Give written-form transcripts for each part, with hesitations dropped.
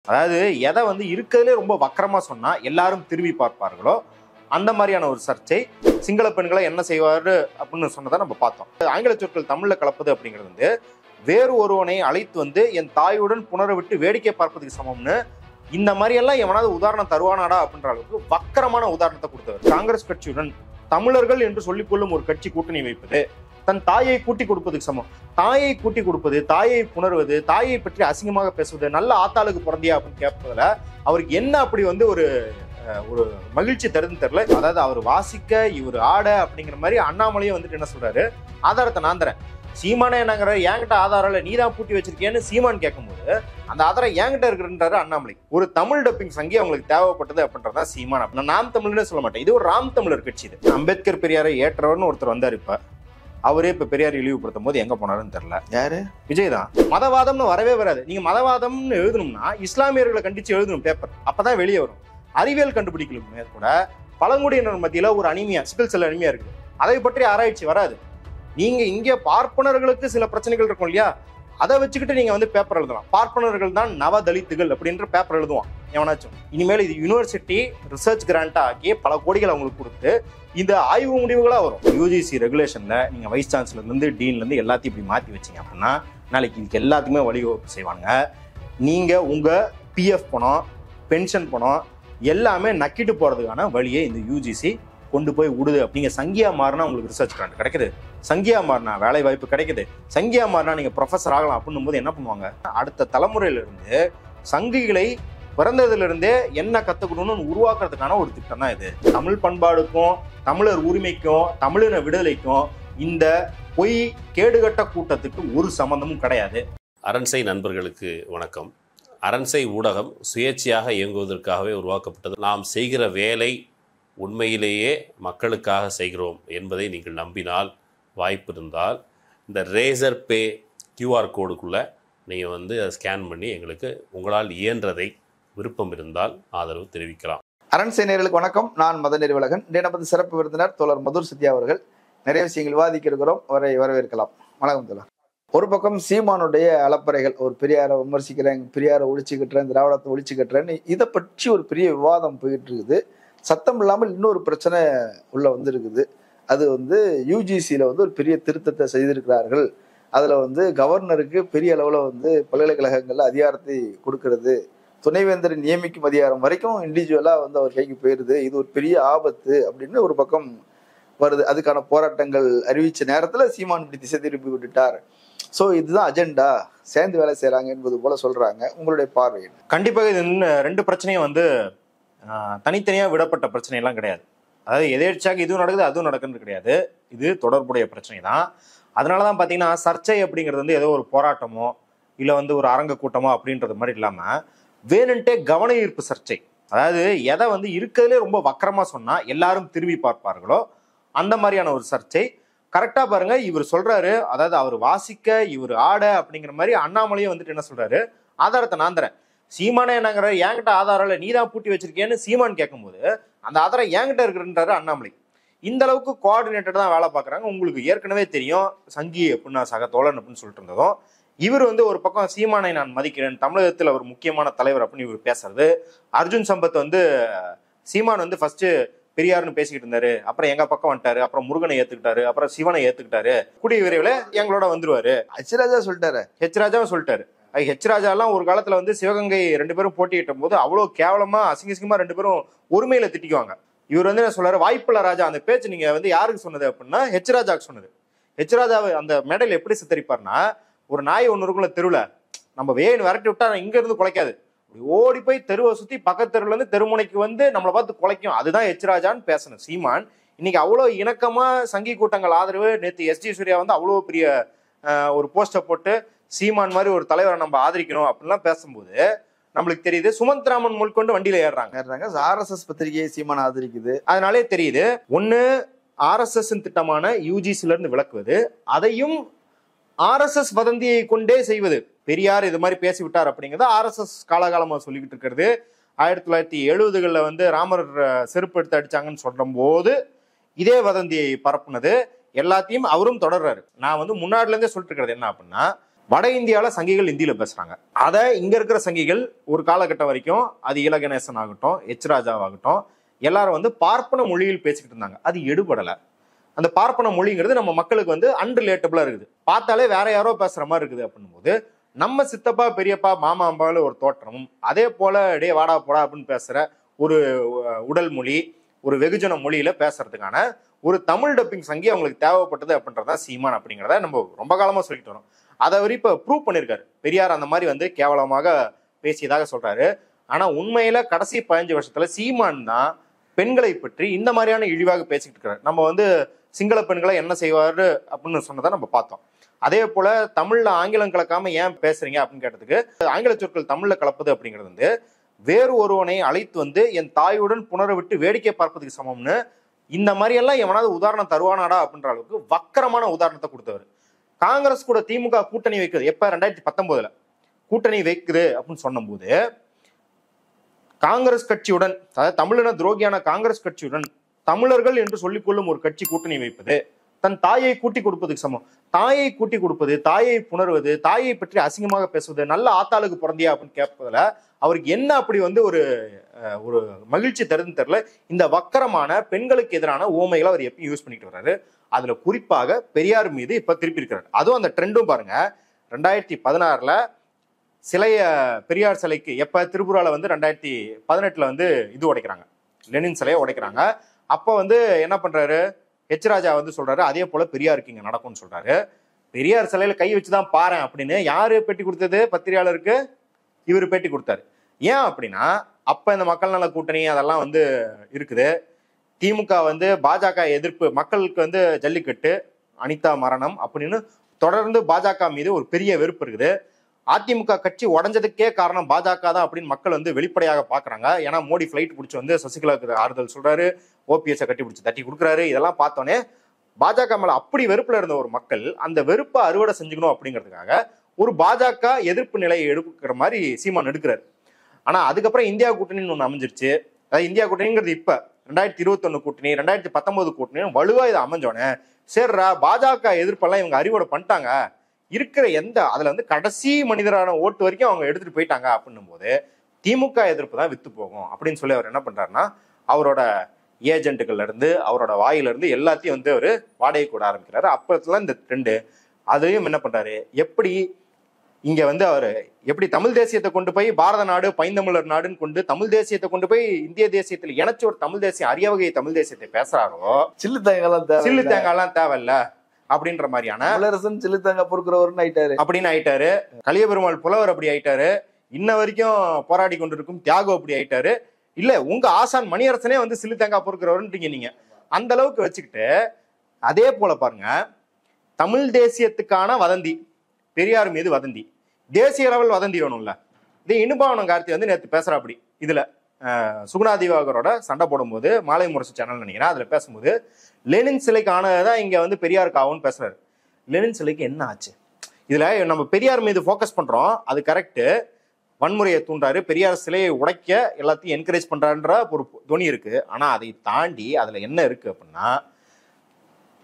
அதாவது எதை வந்து இருக்கிறதுலே ரொம்ப வக்கரமா சொன்னா எல்லாரும் திரும்பி பார்ப்பார்களோ அந்த மாதிரியான ஒரு சர்ச்சை. சிங்கள பெண்களை என்ன செய்வாரு அப்படின்னு சொன்னதை நம்ம பார்த்தோம். ஆங்கில சொற்கள் தமிழ்ல கலப்பது அப்படிங்கிறது வந்து வேறு ஒருவனை அழைத்து வந்து என் தாயுடன் புணர விட்டு வேடிக்கை பார்ப்பதுக்கு சமம்னு இந்த மாதிரி எல்லாம் எவனாவது உதாரணம் தருவானாடா அப்படின்ற அளவுக்கு வக்கரமான உதாரணத்தை கொடுத்தவர். காங்கிரஸ் கட்சியுடன் தமிழர்கள் என்று சொல்லிக்கொள்ளும் ஒரு கட்சி கூட்டணி வைப்பது தன் தாயை கூட்டி கொடுப்பதுக்கு சமம். தாயை கூட்டி கொடுப்பது, தாயை புணர்வது, தாயை பற்றி அசிங்கமாக பேசுவது, நல்ல ஆத்தாளுக்கு பிறந்தியா அப்படின்னு கேட்பதுல அவருக்கு என்ன அப்படி வந்து ஒரு ஒரு மகிழ்ச்சி தருதுன்னு தெரியல. அதாவது அவர் வாசிக்க இவர் ஆட அப்படிங்கிற மாதிரி அண்ணாமலையும் வந்துட்டு என்ன சொல்றாரு, ஆதாரத்தை நான் தரேன். சீமானே என்னங்கிற என்கிட்ட ஆதாரம் இல்லை, நீ தான் பூட்டி வச்சிருக்கேன்னு சீமான் கேட்கும்போது அந்த ஆதாரம் என்கிட்ட இருக்கிறன்றாரு அண்ணாமலை. ஒரு தமிழ் டப்பிங் சங்கி அவங்களுக்கு தேவைப்பட்டது அப்படின்றதா சீமான். நான் நாம் தமிழ்னு சொல்ல மாட்டேன், இது ஒரு ராம் தமிழர் கட்சி. இது அம்பேத்கர் பெரியாரை ஏற்றவர்னு ஒருத்தர் வந்தார். இப்ப அவரே இப்ப பெரியார் இழிவுபடுத்தும் போது எங்க போனாருன்னு தெரியல. யாரு? விஜய் தான். மதவாதம்னு வரவே வராது. நீங்க மதவாதம்னு எழுதணும்னா இஸ்லாமியர்களை கண்டிச்சு எழுதணும் பேப்பர், அப்பதான் வெளியே வரும். அறிவியல் கண்டுபிடிக்கலும் கூட பழங்குடியினர் மத்தியில ஒரு அனிமியா, சிக்கல் செல் அனிமியா இருக்குது, அதை பற்றி ஆராய்ச்சி வராது. நீங்க இங்க பார்ப்பனர்களுக்கு சில பிரச்சனைகள் இருக்கும் இல்லையா, அதை வச்சுக்கிட்டு நீங்க வந்து பேப்பர் எழுதலாம். பார்ப்பனர்கள் தான் நவதலித்துகள் அப்படின்ற பேப்பர் எழுதுவான் எவனாச்சும். இனிமேல் இது யூனிவர்சிட்டி ரிசர்ச் கிராண்டா ஆக்கி பல கோடிகள் அவங்களுக்கு கொடுத்து இந்த ஆய்வு முடிவுகளா வரும். யூஜிசி ரெகுலேஷன்ல நீங்க வைஸ் சான்சலர்ல இருந்து டீன்ல இருந்து எல்லாத்தையும் இப்படி மாத்தி வச்சீங்க அப்படின்னா நாளைக்கு இதுக்கு எல்லாத்துக்குமே வழிவகுப்பு செய்வாங்க. நீங்க உங்க பிஎஃப் பணம், பென்ஷன் பணம் எல்லாமே நக்கிட்டு போறதுக்கான வழியை இந்த யூஜிசி கொண்டு போய் விடுது. நீங்க சங்கியா மாறினா உங்களுக்கு ரிசர்ச் கிராண்ட் கிடைக்குது, சங்கியா மாறினா வேலை வாய்ப்பு கிடைக்குது, சங்கியா மாறினா நீங்க ப்ரொஃபஸர் ஆகலாம் அப்படின்னும் போது என்ன பண்ணுவாங்க, அடுத்த தலைமுறையில இருந்து சங்கிகளை பிறந்ததுல இருந்தே என்ன கத்துக்கணும்னு உருவாக்குறதுக்கான ஒரு திட்டம் தான் இது. தமிழ் பண்பாடுக்கும் தமிழர் உரிமைக்கும் தமிழின விடுதலைக்கும் இந்த பொய் கேடுகட்ட கூட்டத்துக்கு ஒரு சம்பந்தமும் கிடையாது. அரண்சை நண்பர்களுக்கு வணக்கம். அரண்சை ஊடகம் சுயேட்சையாக இயங்குவதற்காகவே உருவாக்கப்பட்டது. நாம் செய்கிற வேலை உண்மையிலேயே மக்களுக்காக செய்கிறோம் என்பதை நீங்கள் நம்பினால், வாய்ப்பு இருந்தால் இந்த ரேசர் பே கியூஆர் கோடுக்குள்ளே நீங்கள் வந்து அதை ஸ்கேன் பண்ணி எங்களுக்கு உங்களால் இயன்றதை விருப்பம் இருந்தால் ஆதரவு தெரிவிக்கலாம். அரண்சை நேயர்களுக்கு வணக்கம். நான் மத நெறிவலகன். நமது சிறப்பு விருந்தினர் தோழர் மதுர் சத்யா அவர்கள். நிறைய விஷயங்கள் விவாதிக்க இருக்கிறோம், அவரை வரவேற்கலாம். வணக்கம் தோழர். ஒரு பக்கம் சீமானுடைய அலப்பறைகள், ஒரு பெரியாரை விமர்சிக்கிறேன், பெரியாரை ஒழிச்சுக்கிட்டுறேன், திராவிடத்தை ஒழிச்சுக்கிட்டுறேன்னு இதை பற்றி ஒரு பெரிய விவாதம் போயிட்டு இருக்குது. சத்தம் இல்லாமல் இன்னொரு பிரச்சனை உள்ள வந்துருக்குது. அது வந்து யூஜிசியில் வந்து ஒரு பெரிய திருத்தத்தை செய்திருக்கிறார்கள். அதில் வந்து கவர்னருக்கு பெரிய அளவில் வந்து பல்கலைக்கழகங்களில் அதிகாரத்தை கொடுக்கறது, துணைவேந்தரை நியமிக்கும் அதிகாரம் வரைக்கும் இண்டிவிஜுவலாக வந்து அவர் கைக்கு போயிடுது. இது ஒரு பெரிய ஆபத்து அப்படின்னு ஒரு பக்கம் வருது. அதுக்கான போராட்டங்கள் அறிவித்த நேரத்தில் சீமான் இப்படி திசை திருப்பி விட்டுட்டார். ஸோ இதுதான் அஜெண்டா, சேர்ந்து வேலை செய்கிறாங்க என்பது போல சொல்கிறாங்க. உங்களுடைய பார்வை? கண்டிப்பாக இது ரெண்டு பிரச்சனையும் வந்து தனித்தனியாக விடப்பட்ட பிரச்சனையெல்லாம் கிடையாது. அதாவது எதேர்ச்சியாக இதுவும் நடக்குது அதுவும் நடக்குன்னு கிடையாது, இது தொடர்புடைய பிரச்சனை தான். அதனால தான் பார்த்தீங்கன்னா சர்ச்சை அப்படிங்கிறது வந்து ஏதோ ஒரு போராட்டமோ இல்லை வந்து ஒரு அரங்க கூட்டமோ அப்படின்றது மாதிரி இல்லாமல் வேணுன்ட்டே கவன ஈர்ப்பு சர்ச்சை. அதாவது எதை வந்து இருக்கிறதுலே ரொம்ப வக்கரமாக சொன்னால் எல்லாரும் திரும்பி பார்ப்பார்களோ அந்த மாதிரியான ஒரு சர்ச்சை. கரெக்டாக பாருங்க, இவர் சொல்றாரு, அதாவது அவர் வாசிக்க இவர் ஆட அப்படிங்கிற மாதிரி அண்ணாமலையும் வந்துட்டு என்ன சொல்றாரு, ஆதாரத்தை நான் தரேன். சீமானே என்னங்கிற என்கிட்ட ஆதாரம் இல்லை, நீ தான் பூட்டி வச்சிருக்கேன்னு சீமான் கேட்கும்போது அந்த ஆதாரம் என்கிட்ட இருக்கிறன்றாரு அண்ணாமலை. இந்த அளவுக்கு கோஆர்டினேட்டட் தான் வேலை பார்க்குறாங்க. உங்களுக்கு ஏற்கனவே தெரியும் சங்கி அப்படின்னா சக தோழன் அப்படின்னு சொல்லிட்டு இருந்ததும், இவர் வந்து ஒரு பக்கம் சீமானை நான் மதிக்கிறேன், தமிழகத்தில் அவர் முக்கியமான தலைவர் அப்படின்னு இவர் பேசுறது. அர்ஜுன் சம்பத் வந்து சீமான் வந்து ஃபர்ஸ்ட் பெரியார்னு பேசிக்கிட்டு இருந்தாரு, அப்புறம் எங்க பக்கம் வந்துட்டாரு, அப்புறம் முருகனை ஏத்துக்கிட்டாரு, அப்புறம் சிவனை ஏத்துக்கிட்டாரு, கூடிய விரைவில் எங்களோட வந்துருவாரு. ஹெச்ராஜா சொல்லிட்டாரு, ஹெச்ராஜாவும் சொல்லிட்டாரு. ஹெச்ராஜா எல்லாம் ஒரு காலத்துல வந்து சிவகங்கை ரெண்டு பேரும் போட்டியிட்ட போது அவ்வளவு கேவலமா அசிங்கமா ரெண்டு பேரும் ஒருமையில திட்டிக்குவாங்க. இவர் வந்து என்ன சொல்றாரு, வாய்ப்புள்ள ராஜா, அந்த பேச்சு நீங்க வந்து யாருக்கு சொன்னது அப்படின்னா ஹெச்ராஜாக்கு சொன்னது. ஹெச்ராஜாவை அந்த மேடையில எப்படி சித்தரிப்பார்னா, ஒரு நாய் ஒன்று இருக்குள்ள தெருவில், நம்ம வேணும் விரட்டி விட்டா இங்க இருந்து குலைக்காது, ஓடி போய் தெருவை சுத்தி பக்கத்து தெருவுல இருந்து தெருமுனைக்கு வந்து நம்மளை பார்த்து குலைக்கும், அதுதான் ஹெச்ராஜான்னு பேசணும் சீமான். இன்னைக்கு அவ்வளோ இணக்கமா சங்கி கூட்டங்கள் ஆதரவு. நேற்று எஸ்டி சூர்யா வந்து அவ்வளோ பெரிய ஒரு போஸ்டர் போட்டு சீமான் மாதிரி ஒரு தலைவரை நம்ம ஆதரிக்கணும் அப்படின்லாம் பேசும்போது நம்மளுக்கு தெரியுது சுமந்த்ராமன் முன்கொண்டு வண்டியில ஏறுறாங்க. RSS பத்திரிகையை சீமான் ஆதரிக்குது. அதனாலே தெரியுது, ஒன்னு RSS திட்டமான யூஜிசில இருந்து விளக்குவது, அதையும் RSS வதந்தியை கொண்டே செய்வது. பெரியார் இது மாதிரி பேசிவிட்டார் அப்படிங்கிறத RSS காலகாலமா சொல்லிக்கிட்டு இருக்கிறது. 1970களில் வந்து ராமர் செருப்பு எடுத்து அடிச்சாங்கன்னு சொல்ற போது இதே வதந்தியை பரப்புனது எல்லாத்தையும் அவரும் தொடர்றாரு. நான் வந்து முன்னாடில இருந்தே சொல்லிட்டு இருக்கிறது என்ன அப்படின்னா, வட இந்தியாவில் சங்கிகள் இந்தியில பேசுறாங்க. அதை இங்க இருக்கிற சங்கிகள் ஒரு காலகட்டம் வரைக்கும், அது இலகணேசன் ஆகட்டும், எச் ராஜாவாகட்டும், எல்லாரும் வந்து பார்ப்பன மொழியில் பேசிக்கிட்டு இருந்தாங்க. அது எடுபடலை. அந்த பார்ப்பன மொழிங்கிறது நம்ம மக்களுக்கு வந்து அன்ரிலேட்டபிளா இருக்குது, பார்த்தாலே வேற யாரோ பேசுற மாதிரி இருக்குது. அப்படின்னும் போது நம்ம சித்தப்பா பெரியப்பா மாமா அம்பாவில் ஒரு தோற்றமும், அதே போல டே வாடா போடா அப்படின்னு பேசுற ஒரு உடல் மொழி, ஒரு வெகுஜன மொழியில பேசுறதுக்கான ஒரு தமிழ் டப்பிங் சங்கி அவங்களுக்கு தேவைப்பட்டது அப்படின்றதான் சீமான் அப்படிங்கிறத நம்ம ரொம்ப காலமா சொல்லிட்டு வரோம். அதை அவர் இப்ப ப்ரூவ் பண்ணிருக்காரு. பெரியார் அந்த மாதிரி வந்து கேவலமாக பேசியதாக சொல்றாரு. ஆனா உண்மையில கடைசி 15 வருஷத்துல சீமான் தான் பெண்களை பற்றி இந்த மாதிரியான இழிவாக பேசிக்கிட்டு இருக்காரு. நம்ம வந்து சிங்கள பெண்களை என்ன செய்வாரு அப்படின்னு சொன்னதை நம்ம பார்த்தோம். அதே போல தமிழ்ல ஆங்கிலம் கலக்காம ஏன் பேசுறீங்க அப்படின்னு கேட்டதுக்கு, ஆங்கில சொற்கள் தமிழ்ல கலப்பது அப்படிங்கிறது வந்து வேறு ஒருவனை அழைத்து வந்து என் தாயுடன் புணர விட்டு வேடிக்கை பார்ப்பதுக்கு சமம்னு இந்த மாதிரி எல்லாம் எவனாவது உதாரணம் தருவானாடா அப்படின்ற அளவுக்கு வக்கரமான உதாரணத்தை கொடுத்தவர். காங்கிரஸ் கூட திமுக கூட்டணி வைக்குது எப்ப 2019 கூட்டணி வைக்குது அப்படின்னு சொன்னும் போது, காங்கிரஸ் கட்சியுடன், அதாவது தமிழின துரோகியான காங்கிரஸ் கட்சியுடன் தமிழர்கள் என்று சொல்லிக் கொள்ளும் ஒரு கட்சி கூட்டணி வைப்பது தன் தாயை கூட்டி கொடுப்பதுக்கு சமம். தாயை கூட்டி கொடுப்பது, தாயை புணர்வது, தாயை பற்றி அசிங்கமாக பேசுவது, நல்ல ஆத்தாளுக்கு பிறந்தியா அப்படின்னு கேட்பதுல அவருக்கு என்ன அப்படி வந்து ஒரு ஒரு மகிழ்ச்சி தருதுன்னு தெரியல. இந்த வக்கரமான பெண்களுக்கு எதிரான ஓமைகளை அவர் எப்பயும் யூஸ் பண்ணிட்டு வர்றாரு. அதுல குறிப்பாக பெரியார் மீது இப்ப திருப்பி இருக்கிறார். அதுவும் அந்த ட்ரெண்டும் பாருங்க. 2016 சிலைய, பெரியார் சிலைக்கு எப்ப திரிபுரால வந்து 2018 வந்து இது உடைக்கிறாங்க, லெனின் சிலையை உடைக்கிறாங்க. அப்ப வந்து என்ன பண்றாரு, எச் ராஜா வந்து சொல்றாரு அதே போல பெரியாருக்கு இங்க நடக்கும்னு சொல்றாரு. பெரியார் சிலையில கை வச்சுதான் பாரு அப்படின்னு யாரு பேட்டி கொடுத்தது, பத்திரிகையாளருக்கு இவர் பேட்டி கொடுத்தாரு. ஏன் அப்படின்னா அப்ப இந்த மக்கள் நல கூட்டணி அதெல்லாம் வந்து இருக்குது. திமுக வந்து பாஜக எதிர்ப்பு, மக்களுக்கு வந்து ஜல்லிக்கட்டு, அனிதா மரணம் அப்படின்னு தொடர்ந்து பாஜக மீது ஒரு பெரிய வெறுப்பு இருக்குது. அதிமுக கட்சி உடஞ்சதுக்கே காரணம் பாஜக தான் அப்படின்னு மக்கள் வந்து வெளிப்படையாக பாக்குறாங்க. ஏன்னா மோடி பிளைட் பிடிச்சி வந்து சசிகலாவுக்கு ஆறுதல் சொல்றாரு, ஓபிஎஸ் கட்டி பிடிச்சி தட்டி கொடுக்குறாரு. இதெல்லாம் பார்த்தோன்னே பாஜக மேல அப்படி வெறுப்புல இருந்த ஒரு மக்கள் அந்த வெறுப்பை அறுவடை செஞ்சுக்கணும் அப்படிங்கிறதுக்காக ஒரு பாஜக எதிர்ப்பு நிலையை எடுக்கிற மாதிரி சீமான் எடுக்கிறாரு. ஆனா அதுக்கப்புறம் இந்தியா கூட்டணின்னு ஒண்ணு அமைஞ்சிருச்சு. அதாவது இந்தியா கூட்டணிங்கிறது இப்ப 2021 கூட்டணி, 2019 கூட்டணி வலுவா இதை அமைஞ்சோன்னே சரிடா பாஜக எதிர்ப்பெல்லாம் இவங்க அறிவோட பண்ணிட்டாங்க, இருக்கிற அதுல வந்து கடைசி மனிதரான ஓட்டு வரைக்கும் அவங்க எடுத்துட்டு போயிட்டாங்க அப்படின்னும் போது திமுக எதிர்ப்பு தான் வித்து போகும் அப்படின்னு சொல்லி அவர் என்ன பண்றாருன்னா, அவரோட ஏஜென்ட்டுகள்ல இருந்து அவரோட வாயில இருந்து எல்லாத்தையும் வந்து அவர் வாடகை கூட ஆரம்பிக்கிறாரு. அப்பத்துல இந்த ட்ரெண்டு அதையும் என்ன பண்றாரு, எப்படி இங்க வந்து அவரு எப்படி தமிழ் தேசியத்தை கொண்டு போய் பாரத நாடு பைந்தமிழர் நாடுன்னு கொண்டு தமிழ் தேசியத்தை கொண்டு போய் இந்திய தேசியத்தில் இணைச்சு ஒரு தமிழ் தேசியம், அரிய வகை தமிழ் தேசியத்தை பேசுறாரோ, சில்லு தேங்காய்லாம் தேவையில்ல அப்படின்ற மாதிரியான சில்லு தேங்காய் பொறுக்கிறவர்னு ஆயிட்டாரு அப்படின்னு ஆயிட்டாரு. கலியபெருமாள் புலவர் அப்படி ஆயிட்டாரு. இன்ன வரைக்கும் போராடி கொண்டிருக்கும் தியாகம் அப்படி ஆயிட்டாரு. இல்ல உங்க ஆசான் மணியரசனே வந்து சில்லு தேங்காய் பொறுக்கிறவர்ன்றீங்க நீங்க. அந்த அளவுக்கு வச்சுக்கிட்டு அதே போல பாருங்க, தமிழ் தேசியத்துக்கான வதந்தி, பெரியார் மீது வதந்தி, தேசிய அளவில் வதந்தி வேணும்ல. இதே இனுபாவனம் கார்த்தி வந்து நேற்று பேசுறா அப்படி இதுல சுகுணா திவாகரோட சண்டை போடும்போது மாலை முரசு சேனல் நினைக்கிறேன், அதுல பேசும்போது லெனின் சிலைக்கு ஆனதான் இங்க வந்து பெரியாருக்கு ஆகும்னு பேசுறாரு. லெனின் சிலைக்கு என்ன ஆச்சு? இதுல நம்ம பெரியார் மீது போக்கஸ் பண்றோம், அது கரெக்ட், வன்முறையை தூண்டாரு, பெரியார் சிலையை உடைக்க எல்லாத்தையும் என்கரேஜ் பண்றான்ற ஒரு துணி இருக்கு. ஆனா அதை தாண்டி அதுல என்ன இருக்கு அப்படின்னா,